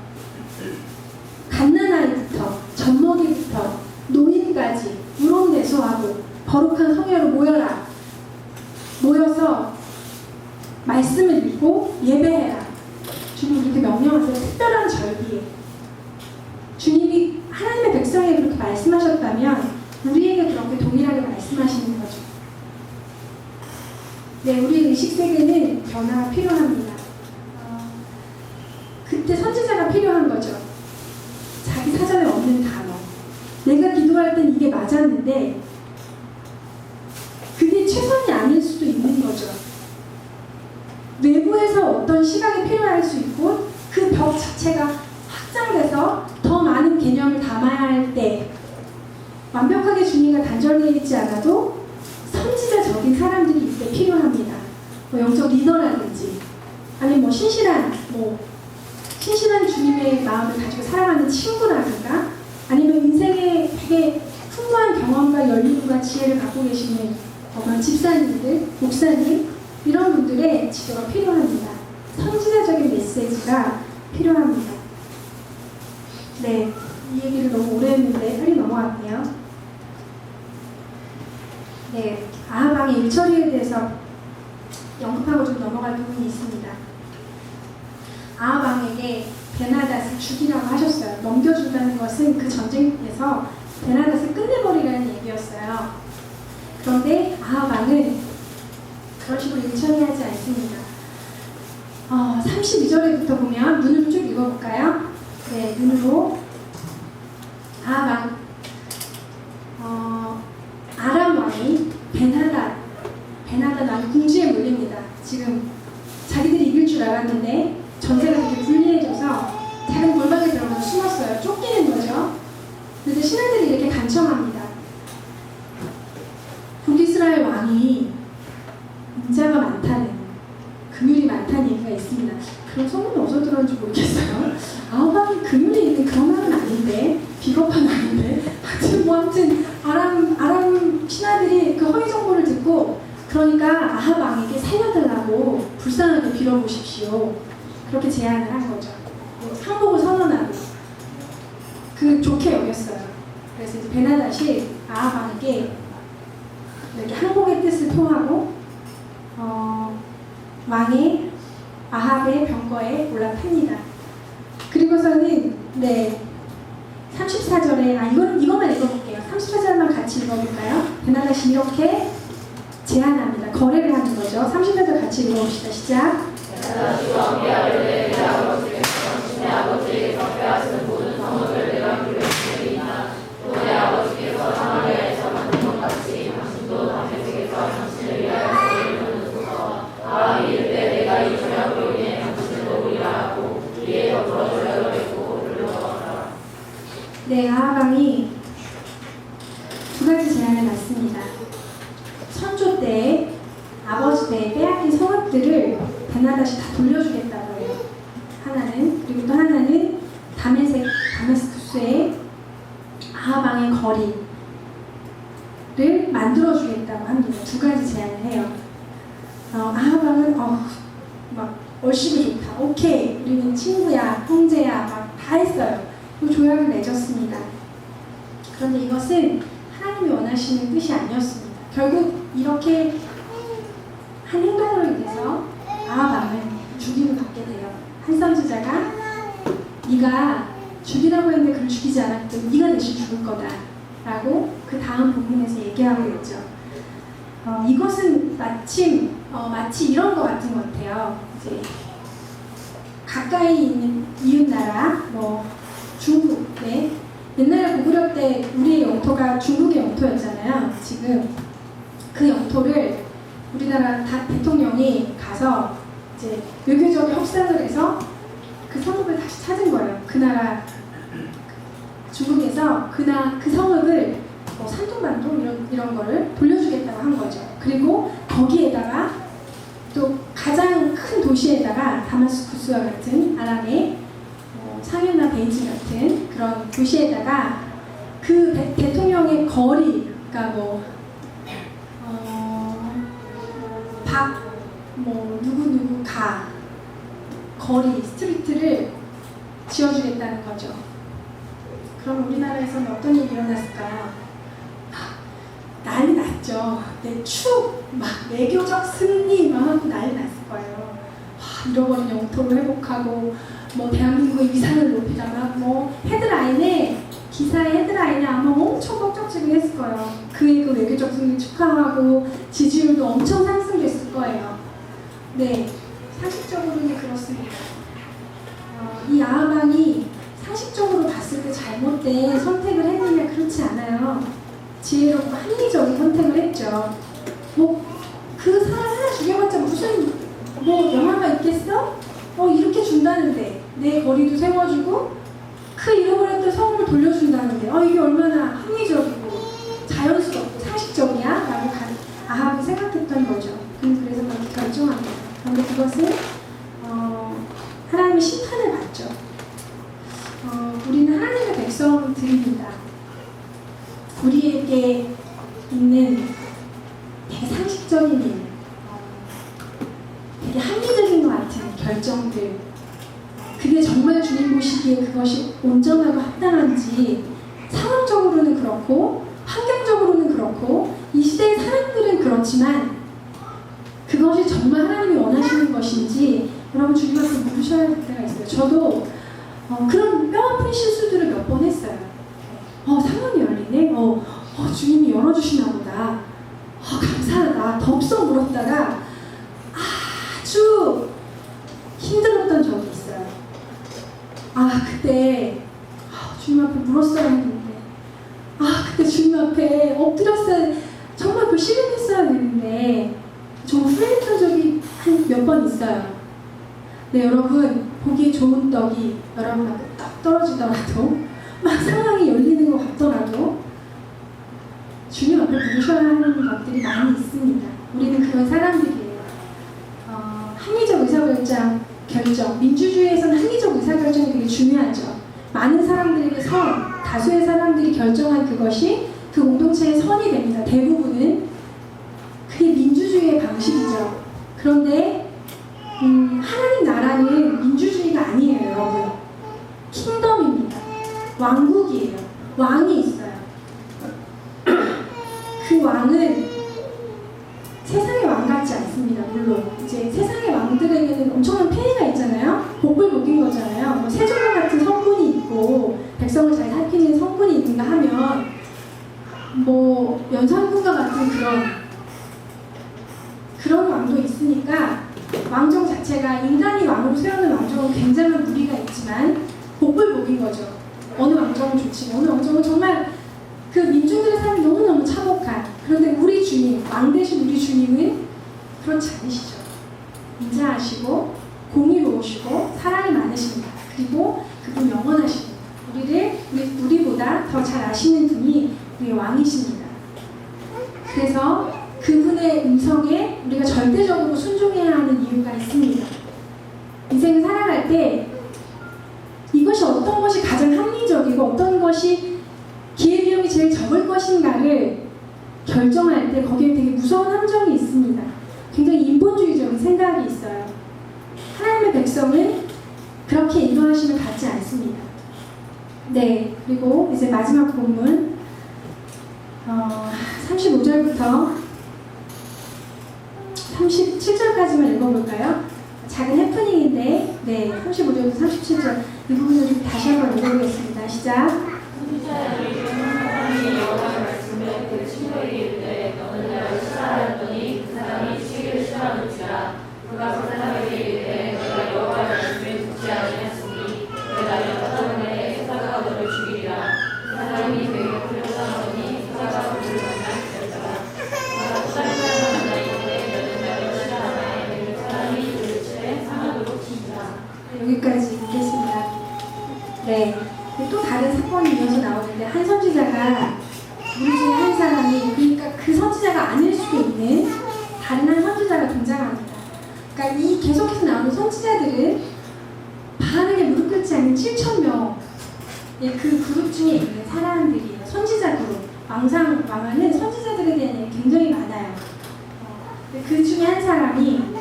갓난아이부터 젖먹이부터 노인까지 물온내소하고 거룩한 성회로 모여라. 모여서 말씀을 읽고 예배해라. 주님 그렇게 명령하세요. 특별한 절기에 주님이 하나님의 백성에게 그렇게 말씀하셨다면 우리에게 그렇게 동일하게 말씀하시는 거죠. 네, 우리 의식세계는 변화가 필요합니다. 그때 선지자가 필요한 거죠. 자기 사전에 없는 단어. 내가 기도할 땐 이게 맞았는데 그게 최선이 아닐 수도 있는 거죠. 외부에서 어떤 시각이 필요할 수 있고 그 벽 자체가 확장돼서 더 많은 개념을 담아야 할 때 완벽하게 주님과 단절되어 있지 않아도 선지자적인 사람들이 이때 필요합니다. 뭐 영적 리더라든지 아니면 뭐 신실한 주님의 마음을 가지고 살아가는 친구라든가 아니면 인생에 되게 풍부한 경험과 열림과 지혜를 갖고 계시는 집사님들, 목사님 이런 분들의 지도가 필요합니다. 선지자적인 메시지가 필요합니다. 네, 이 얘기를 너무 오래 했는데 빨리 넘어갈게요. 네, 아하방의 일처리에 대해서 언급하고 좀 넘어갈 부분이 있습니다. 아하방에게 베나닷을 죽이라고 하셨어요. 넘겨준다는 것은 그 전쟁에서 베나닷을 끝내버리라는 얘기였어요. 그런데 아하방은 그런 식으로 일처리하지 않습니다. 32절에부터 보면 눈을 쭉 읽어볼까요? 네, 눈으로 아하방 아람 왕이 베나닷 왕이 궁지에 몰립니다. 지금 자기들이 이길 줄 알았는데 전세가 되게 불리해져서 작은 골방에 들어가서 숨었어요. 쫓기는 거죠. 그래서 신하들이 이렇게 간청합니다. 북이스라엘 왕이 인자가 많다는, 금율이 많다는 얘기가 있습니다. 그런 소문이 어디서 들었는지 모르겠어요. 아하방이 금율이 있는 그런 왕은 아닌데, 비겁한 왕인데. 아무튼 아람 신하들이 그 허위 정보를 듣고 그러니까 아합 왕에게 살려달라고 불쌍하게 빌어보십시오. 그렇게 제안을 한 거죠. 항복을 선언하고 그 좋게 여겼어요. 그래서 이제 베나닷이 아합 왕에게 이렇게 항복의 뜻을 통하고 왕의 아합의 병거에 올라탑니다. 그리고서는 34절에 이것만 읽어볼게요. 34절만 같이 읽어볼까요? 베나닷이 이렇게 제안합니다. 거래를 하는 거죠. 30절 같이 읽어봅시다. 시작. 네, 아하방이 두 가지 제안을 받습니다. 선조 때, 아버지 때 빼앗긴 성읍들을 베나다시 다 돌려주겠다고 해요. 하나는. 그리고 또 하나는 다메스쿠스의 아하방의 거리를 만들어주겠다고 합니다. 두 가지 제안을 해요. 아하방은 막 얼씨구 좋다. 오케이. 우리는 친구야, 형제야. 막 다 했어요. 또 조약을 맺었습니다. 그런데 이것은 하나님이 원하시는 뜻이 아니었습니다. 결국 이렇게 한 행동으로 인해서 아하방은 죽임을 받게 돼요. 한 선지자가 네가 죽이라고 했는데 그를 죽이지 않았더니 네가 대신 죽을 거다 라고 그 다음 본문에서 얘기하고 있죠. 이것은 마치 이런 것 같은 것 같아요. 이제 가까이 있는 이웃나라, 중국, 네. 옛날에 고구려 때 우리의 영토가 중국의 영토였잖아요. 지금 그 영토를 우리나라 대통령이 가서 이제 외교적 협상을 해서 그 성읍을 다시 찾은 거예요. 그 나라 중국에서 그 성읍을 산둥반도 이런 거를 돌려주겠다고 한 거죠. 그리고 거기에다가 또 가장 큰 도시에다가 다마스쿠스와 같은 아람의 상해나 베이징 같은 그런 도시에다가 그 대통령의 거리, 그러니까 누구 가 거리 스트리트를 지어주겠다는 거죠. 그럼 우리나라에서는 어떤 일이 일어났을까요? 난리 났죠. 막 외교적 승리 막 하고 난리 났을 거예요. 잃어버린 영토를 회복하고 대한민국의 위상을 높이자 막 기사의 헤드라인에 아마 엄청 뻑적지근 했을 거예요. 그의 그 외교적 승리 축하하고 지지율도 엄청 상승됐을 거예요. 네, 상식적으로는 그렇습니다. 이 아하방이 상식적으로 봤을 때 잘못된 선택을 했느냐, 그렇지 않아요. 지혜롭고 합리적인 선택을 했죠. 그 사람 하나 죽여봤자 무슨 영화가 있겠어? 이렇게 준다는데 내 거리도 세워주고 그 잃어버렸던 성을 돌려준다는데 이게 얼마나 합리적이고 자연스럽고 상식적이야? 라고 아합이 생각했던 거죠. 그래서 그렇게 결정합니다. 그런데 그것은 하나님의 심판을 받죠. 우리는 하나님의 백성들입니다. 우리에게 있는 되게 상식적인 일, 되게 합리적인 것 같은 결정들, 그게 정말 주님 보시기에 그것이 온전하고 합당한지 상황적으로는 그렇고 환경적으로는 그렇고 이 시대의 사람들은 그렇지만 그것이 정말 하나님이 원하시는 것인지 여러분 주님 앞에 물으셔야 할 때가 있어요. 저도 그런 뼈아픈 실수들을 몇 번 했어요. 상문이 열리네? 주님이 열어주시나 보다. 감사하다. 덥석 물었다가 아주 힘들었던 적이 있어요. 그때 주님 앞에 물었어야 했는데 그때 주님 앞에 엎드렸어야, 정말 그 실행했어야 되는데 좀 후회했던 적이 몇 번 있어요. 네, 여러분 보기에 좋은 떡이 여러분 앞에 딱 떨어지더라도 막 상황이 열리는 것 같더라도 주님 앞에 부르셔야 하는 것들이 많이 있습니다. 우리는 그런 사람들이에요. 합리적 의사결정, 민주주의에서는 합리적 의사결정이 되게 중요하죠. 많은 사람들에게 다수의 사람들이 결정한 그것이 그 공동체의 선이 됩니다. 대부분은 그게 민주주의의 방식이죠. 그런데 하나님 나라는 민주주의가 아니에요, 여러분. 킹덤입니다. 왕국이에요. 왕이 있어요. 그 왕은 세상의 왕 같지 않습니다. 물론 이제 세상의 왕들에게는 엄청난 폐해가 있잖아요. 복을 먹인 거잖아요. 세종과 같은 성분이 있고 백성을 잘 살피는 성분이 있는가 하면 연산군과 같은 그런 그런 왕도 있으니까 왕정 자체가 인간이 왕으로 세우는 왕정은 굉장한 무리가 있지만 복불복인 거죠. 어느 왕정은 좋지만 어느 왕정은 정말 그 민중들의 삶이 너무너무 참혹한, 그런데 우리 주님, 왕 대신 우리 주님은 그렇지 않으시죠. 인자하시고 공의로우시고 사랑이 많으십니다. 그리고 그분 영원하십니다. 우리보다 더 잘 아시는 분이 우리의 왕이십니다. 그래서 그분의 음성에 우리가 절대적으로 순종해야 하는 이유가 있습니다. 인생을 살아갈 때 이것이 어떤 것이 가장 합리적이고 어떤 것이 기회비용이 제일 적을 것인가를 결정할 때 거기에 되게 무서운 함정이 있습니다. 굉장히 인본주의적인 생각이 있어요. 하나님의 백성은 그렇게 인도하심을 받지 않습니다. 네, 그리고 이제 마지막 본문 35절부터 37절까지만 읽어볼까요? 작은 해프닝인데, 네, 35절부터 37절 이 부분을 좀 다시 한번 읽어보겠습니다. 시작. 여기까지 읽겠습니다. 네, 또 다른 사건이 이어서 나오는데 한 선지자가 우리 중에 한 사람이, 그러니까 그 선지자가 아닐 수도 있는 다른 한 선지자가 등장합니다. 그러니까 이 계속해서 나오는 선지자들은 바알에게 무릎 꿇지 않는 7,000명 그 그룹 중에 있는 사람들이에요. 선지자 그룹. 왕하는 선지자들에 대한 얘기 굉장히 많아요. 그 중에 한 사람이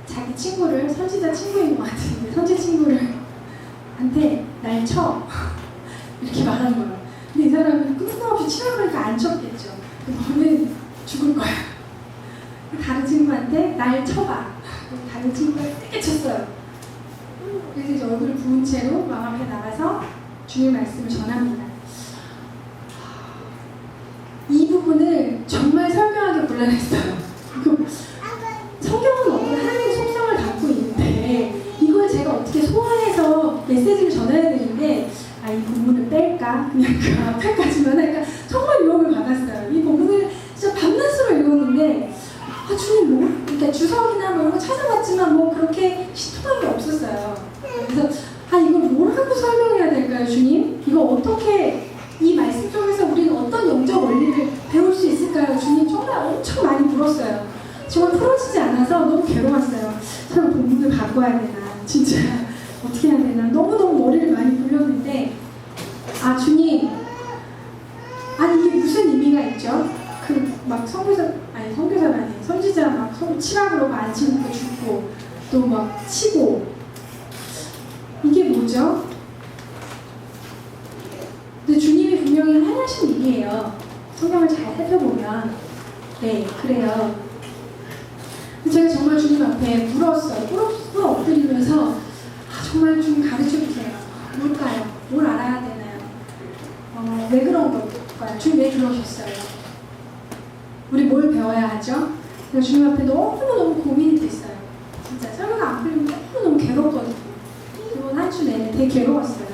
자기 친구를, 선지자 친구인 것 같은데 선지 친구를 한테 날 쳐 이렇게 말한 거예요. 근데 이 사람은 끊임없이 치라고 하니까 안 쳤겠죠. 너는 죽을 거야. 다른 친구한테 날 쳐봐. 다른 친구가 세게 쳤어요. 그래서 이제 얼굴을 부은 채로 왕 앞에 나가서 주님 말씀을 전합니다. 이 부분을 정말 설명하기 곤란했어요. 성경은 어떤 하나님의 속성을 갖고 있는데 이걸 제가 어떻게 소화해서 메시지를 전해야 되는데 이 본문을 뺄까? 그냥 그 앞에까지만 할까? 정말 유혹을 받았어요. 이 본문을 진짜 밤낮으로 읽었는데 주님 뭐, 그러니까 주석이나 뭐 이런 거 찾아봤지만 뭐 그렇게 신통한 게 없었어요. 그래서 이걸 뭐라고 설명해야 될까요, 주님? 이거 어떻게 이 말씀 속에서 우리는 어떤 영적 원리를 배울 수 있을까요, 주님? 정말 엄청 많이 물었어요. 정말 풀어지지 않아서 너무 괴로웠어요. 저는 본문을 바꿔야 되나? 진짜 어떻게 해야 되나? 너무너무 머리를 많이 굴렸는데 주님, 이게 무슨 의미가 있죠? 막 선교사가 아니에요. 선지자 막 치라 그러고 안 치니까 죽고 또 막 치고 이게 뭐죠? 근데 주님이 분명히 하나신 일이에요. 성경을 잘 살펴보면 네, 그래요. 제가 정말 주님 앞에 물었어요. 꿇어 엎드리면서 정말 좀 가르쳐주세요. 뭘까요? 뭘 알아야 되나요? 왜 그런 걸까요? 주님 왜 그러셨어요? 우리 뭘 배워야 하죠? 제가 주님 앞에 너무너무 고민이 됐어요. 진짜 설교가 안 풀리면 너무너무 괴롭거든요. 이번 한 주 내내 되게 괴로웠어요.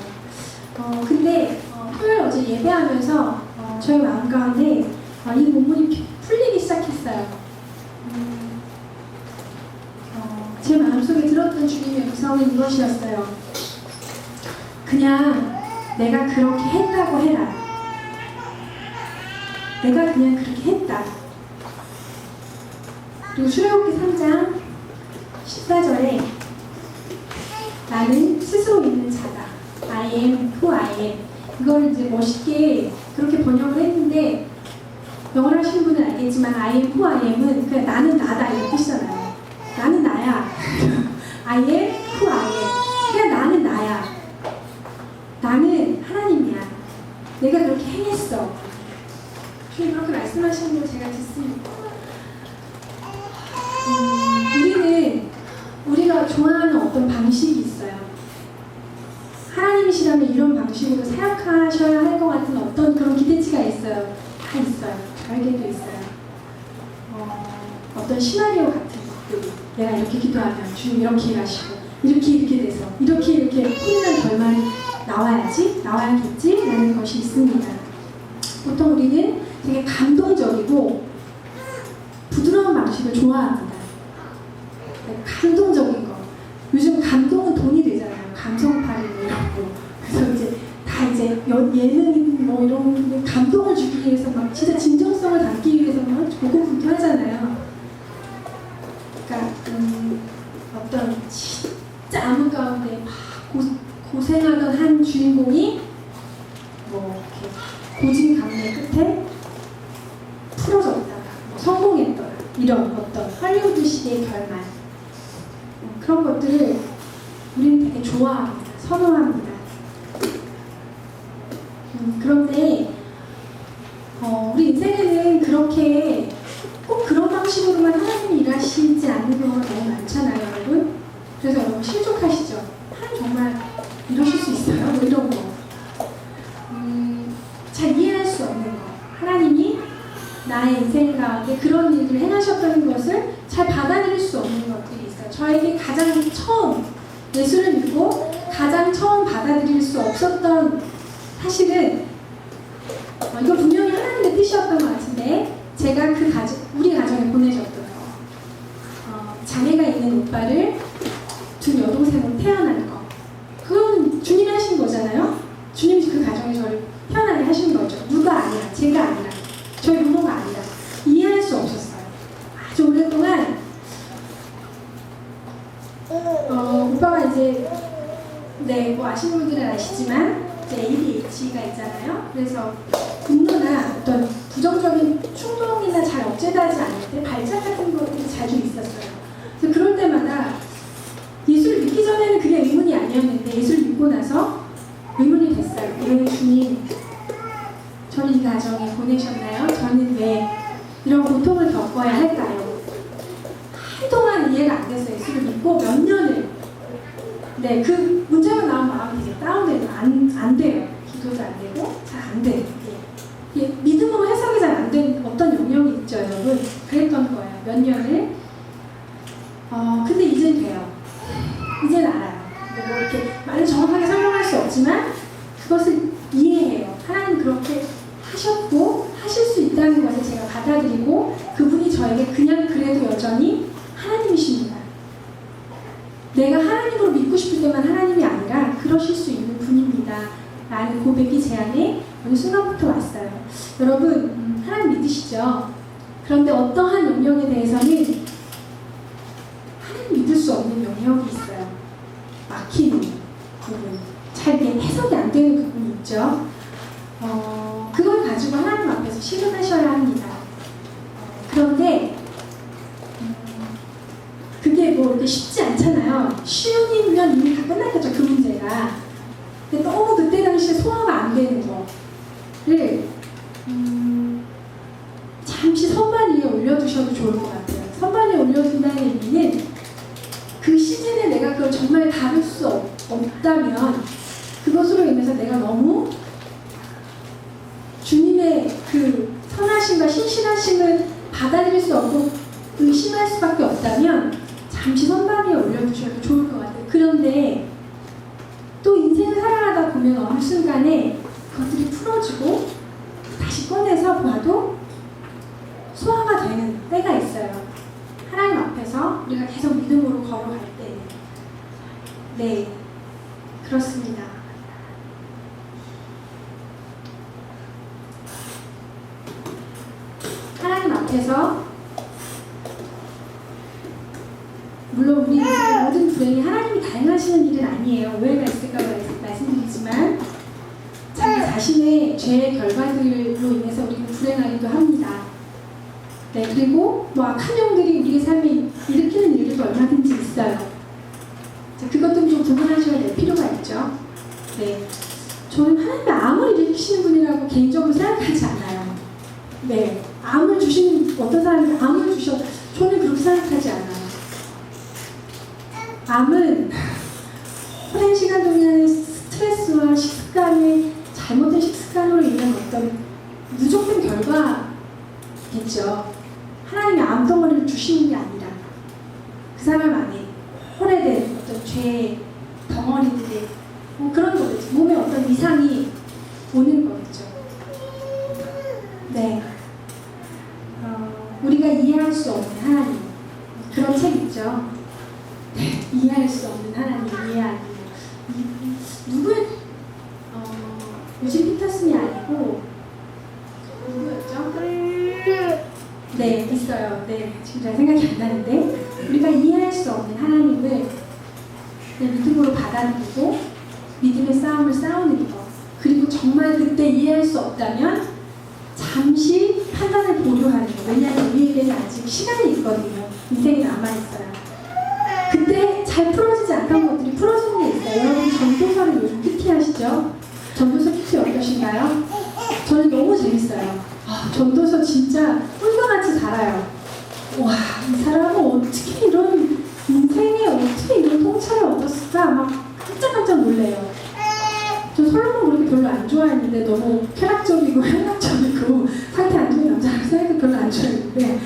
근데 토요일 어제 예배하면서 저희 마음 가운데 이 본문이 풀리기 시작했어요. 제 마음속에 들었던 주님의 음성은 이것이었어요. 그냥 내가 그렇게 했다고 해라. 내가 그냥 그렇게 했다. 그리고 출애굽기 3장 14절에 나는 스스로 있는 자다. I am who I am. 이걸 이제 멋있게 그렇게 번역을 했는데 영어를 하시는 분은 알겠지만 I am who I am은 그냥 나는 나다 이런 뜻이잖아요. 나는 나야. I am who I am. 그냥 나는 나야. 나는 하나님이야. 내가 그렇게 행했어. 주님 그렇게 말씀하시는 걸 제가 듣습니다. 우리가 좋아하는 어떤 방식이 있어요. 하나님이시라면 이런 방식으로 사역하셔야 할 것 같은 어떤 그런 기대치가 있어요. 다 있어요. 저에게도 있어요. 어떤 시나리오 같은 것들, 내가 이렇게 기도하면 주님 이렇게 일하시고 이렇게 돼서 이렇게 훌륭한 결말이 나와야겠지 라는 것이 있습니다. 보통 우리는 되게 감동적이고 부드러운 방식을 좋아합니다. 감동적인 거. 요즘 감동은 돈이 되잖아요. 감성파리 이런 거. 그래서 이제 다 이제 예능 뭐 이런 감동을 주기 위해서 막 진짜 진정성을 담기 위해서 막 고군분투하잖아요. 그러니까 어떤 진짜 암흑 가운데 막 고생하던 한 주인공이 뭐 이렇게 고진감래 끝에 풀어졌다가 뭐 성공했더라 이런 어떤 할리우드식의 결말 그런 것들을 우리는 되게 좋아합니다. 선호합니다. 그런데 우리 인생에는 그렇게 꼭 그런 방식으로만 하나님이 일하시지 않는 경우가 너무 많잖아요, 여러분. 그래서 여러분 실족하시죠? 하나님 정말 이러실 수 있어요? 뭐 이런 거. 잘 이해할 수 없는 거. 하나님이 나의 인생 가운데 그런 일들을 행하셨다는 것을 잘 받아들일 수 없는 것들이 있어요. 저에게 가장 처음 예수를 믿고 가장 처음 받아들일 수 없었던 사실은 이거 분명히 하나님의 뜻이었던 것 같은데 제가 우리 가정에 보내셨던 거 자매가 있는 오빠를 두 여동생으로 태어난 거 그건 주님이 하신 거잖아요. 주님이 그 가정에 저를 태어나게 하신 거죠. 누가 아니라 제가 아니라 저희 부모가 아니라 이해할 수 없었어요. 아주 오랫동안 오빠가 이제 뭐 아시는 분들은 아시지만 이제 ADHD가 있잖아요. 그래서 분노나 어떤 부정적인 충동이나 잘 억제하지 않을 때 발작 같은 것들이 자주 있었어요. 그래서 그럴 때마다 예수를 믿기 전에는 그게 의문이 아니었는데 예수를 믿고 나서 의문이 됐어요. 왜 주님 저를 이 가정에 보내셨나요? 저는 왜 이런 고통을 겪어야 할까요? 한동안 이해가 안 됐어요. 예수를 믿고 몇 년을 그 문제가 나온 마음이 이제 다운되고 안 돼요. 기도도 안 되고 잘 안 돼요. 믿음으로 해석이 잘 안 된 어떤 영역이 있죠, 여러분. 그랬던 거예요. 몇 년을. 근데 이젠 돼요. 이젠 알아요. 뭐 이렇게 말을 정확하게 설명할 수 없지만 그것을 이해해요. 하나님 그렇게 하셨고 하실 수 있다는 것을 제가 받아들이고 그분이 저에게 그냥 그래도 여전히 하나님이십니다. 내가 하나님으로 믿고 싶을 때만 하나님이 아니라 그러실 수 있는 분입니다. 라는 고백이 제 안에 어느 순간부터 왔어요. 여러분 하나님 믿으시죠? 그런데 어떠한 영역에 대해서는 하나님 믿을 수 없는 영역이 있어요. 막히는 부분, 잘 해석이 안 되는 부분이 있죠. 그걸 가지고 하나님 앞에서 실현하셔야 합니다. 그런데 그게 뭐 이렇게 쉽지 않잖아요. 쉬운이면 이미 다 끝났겠죠, 그 문제가. 근데 너무 그때 당시에 소화가 안 되는 거를 잠시 선반 위에 올려두셔도 좋을 것 같아요. 선반 위에 올려둔다는 의미는 그 시즌에 내가 그걸 정말 다룰 수 없다면 그것으로 인해서 내가 너무 주님의 그 선하심과 신실하심을 받아들일 수 없고 의심할 수밖에 없다면 잠시 선반 위에 올려두셔도 좋을 것 같아요. 그런데 또 인생을 살아가다 보면 어느 순간에 그것들이 풀어지고 다시 꺼내서 봐도 소화가 되는 때가 있어요. 하나님 앞에서 우리가 계속 믿음으로 걸어갈 때. 네, 그렇습니다. 하나님 앞에서 물론 우리 모든 불행이 하나님이 다 행하시는 일은 아니에요. 오해가 있을까 말씀드리지만 자기 자신의 죄의 결과들로 인해서 우리는 불행하기도 합니다. 네, 그리고 뭐 악한 영들이 우리의 삶에 일으키는 일들도 얼마든지 있어요. 자, 그것도 좀 구분하셔야 될 필요가 있죠. 네, 저는 하나님이 암을 일으키시는 분이라고 개인적으로 생각하지 않아요. 네, 암을 주시는 어떤 사람이 암을 주셔 저는 그렇게 생각하지 않아요. 암은 오랜 시간 동안의 스트레스와 잘못된 식습관으로 인한 어떤 누적된 결과겠죠. 하나님이 암을 마음덩어리를 주시는 게 아니라 그 사람 안에 오래된 어떤 죄의 덩어리들의 그런 거겠죠. 몸에 어떤 이상이 오는 거겠죠. 네. 우리가 이해할 수 없는 하나님. 그런 책 있죠. 네. 이해할 수 없는 하나님, 이해하기. 누구의, 유진 피터슨이 아니고, 누구였죠? 네, 있어요. 네, 지금 잘 생각이 안 나는데, 우리가 이해할 수 없는 하나님을 믿음으로 받아들이고, 믿음의 싸움을 싸우는 것. 그리고 정말 그때 이해할 수 없다면, 잠시 판단을 보류하는 거. 왜냐하면 우리에게는 아직 시간이 있거든요. 인생이 남아있어요. 그때 잘 풀어지지 않던 것들이 풀어지는 게 있어요. 여러분 전도서를 요즘 큐티 하시죠? 전도서 큐티 어떠신가요? 저는 너무 재밌어요. 전도서 진짜 꿀과같이 달아요. 와, 이 사람은 어떻게 이런 인생에 어떻게 이런 통찰을 얻었을까? 막 깜짝깜짝 놀래요. 저 솔로몬 그렇게 별로 안 좋아했는데 너무 쾌락적이고 현학적이고 상태 안 좋은 남자를 생각해 별로 안 좋아했는데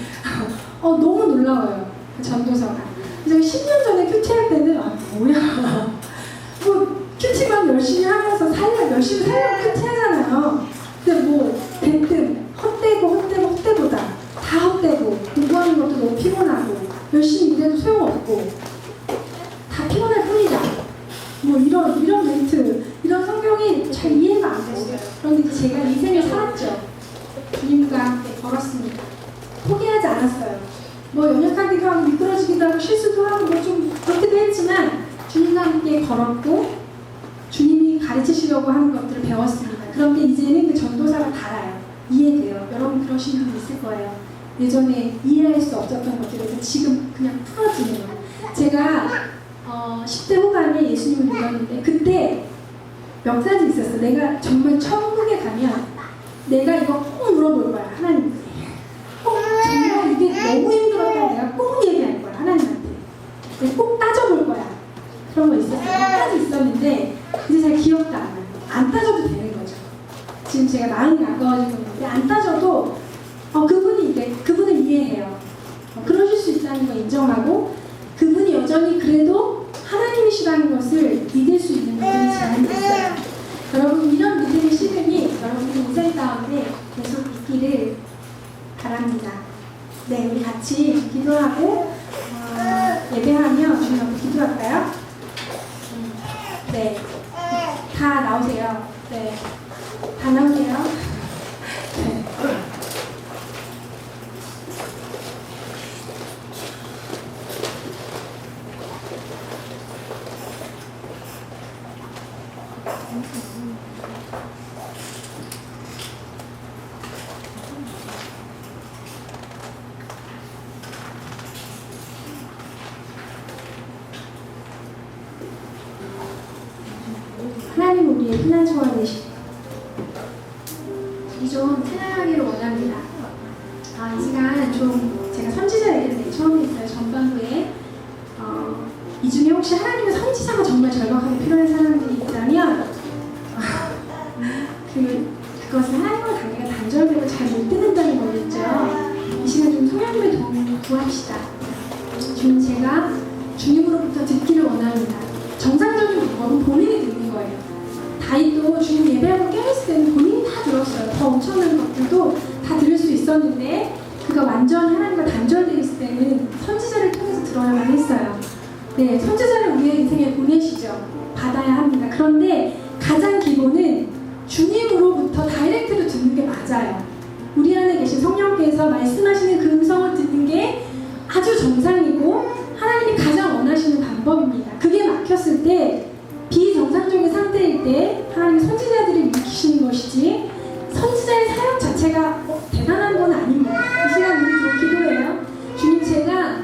너무 놀라워요. 그 전도서가. 제가 10년 전에 큐티할 때는 뭐야 뭐 큐티만 열심히 하면서 열심히 살려고 큐티하잖아요. 근데 뭐 대뜸 헛되보다 다 헛되고 공부하는 것도 너무 피곤하고 열심히 일해도 소용없고 다 피곤할 뿐이다. 뭐 이런 멘트, 이런 성경이 잘 이해가 안 됐어요. 그런데 제가 인생을 살았죠. 주님과 함께 걸었습니다. 포기하지 않았어요. 뭐 연약하기도 하고 미끄러지기도 하고 실수도 하고 뭐 좀 그렇기도 했지만 주님과 함께 걸었고 주님이 가르치시려고 하는 것들을 배웠습니다. 그런데 이제는 그 전도사가 달아요. 이해돼요. 여러분 그러신 분 있을 거예요. 예전에 이해할 수 없었던 것들에서 지금 그냥 풀어지는 거예요. 제가 10대 후반에 예수님을 믿었는데 그때 몇 가지 있었어. 내가 정말 천국에 가면 내가 이거 꼭 물어볼 거야. 하나님께. 정말 이게 너무 힘들었다. 내가 꼭 얘기할 거야. 하나님한테. 내가 꼭 따져볼 거야. 그런 거 있었어요. 몇 가지 있었는데 이제 잘 기억도 안 나요. 안 따져도 되는 거죠. 지금 제가 마음이 아까워지는 건데 안 따져도 그분을 이해해요. 그러실 수 있다는 거 인정하고 그분이 여전히 그래도 하나님이시라는 것을 믿을 수 있는 믿음이 제한이 있어요. 여러분 이런 믿음의 시간이 여러분 인생 가운데 계속 있기를 바랍니다. 네, 우리 같이 기도하고 예배하며 주님 앞에 기도할까요? 네, 다 나오세요. 네, 다 나오세요. 네. 하나님 우리의 피난처가 되시고 우리 좀 찬양하기를 원합니다. 이 시간 좀 제가 선지자 얘기를 처음 했어요. 전반부에 이 중에 혹시 하나님의 선지자가 정말 절박하게 필요한 사람들이 있다면 그것은 하나님과 관계가 단절되고 잘 못 되는다는 거겠죠. 이 시간 좀 성령님의 도움을 구합시다. 주님 제가 주님으로부터 듣기를 원합니다. 정상적인 방법은 본인이 듣는 거예요. 다윗도 주님 예배하고 깨었을 때는 본인이 다 들었어요. 더 엄청난 것들도 다 들을 수 있었는데 그가 완전히 하나님과 단절되어 있을 때는 선지자를 통해서 들어야만 했어요. 네, 선지자를 우리의 인생에 보내시죠. 받아야 합니다. 그런데 가장 기본은 주님으로부터 다이렉트로 듣는 게 맞아요. 우리 안에 계신 성령께서 말씀하시는 그 음성을 듣는 게 아주 정상이고 하나님이 가장 원하시는 방법입니다. 그게 막혔을 때 비정상적인 상태일 때 하나님의 선지자들이 일으키시는 것이지 선지자의 사역 자체가 대단한 건 아닙니다. 이 시간 우리 좀 기도해요. 주님 제가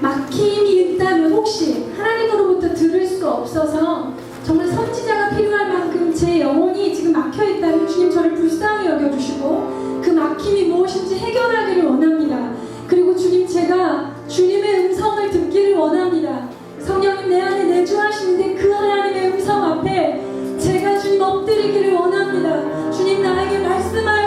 막힘이 있다면 혹시 하나님으로부터 들을 수 없어서 정말 선지자가 필요할 만큼 제 영혼이 지금 막혀있다면 주님 저를 불쌍히 여겨주시고 그 막힘이 무엇인지 해결하기를 원합니다. 그리고 주님 제가 주님의 음성을 듣기를 원합니다. 성령님 내 안에 내주하시는데 그 하나님의 음성 앞에 제가 주님 엎드리기를 원합니다. 주님 나에게 말씀하여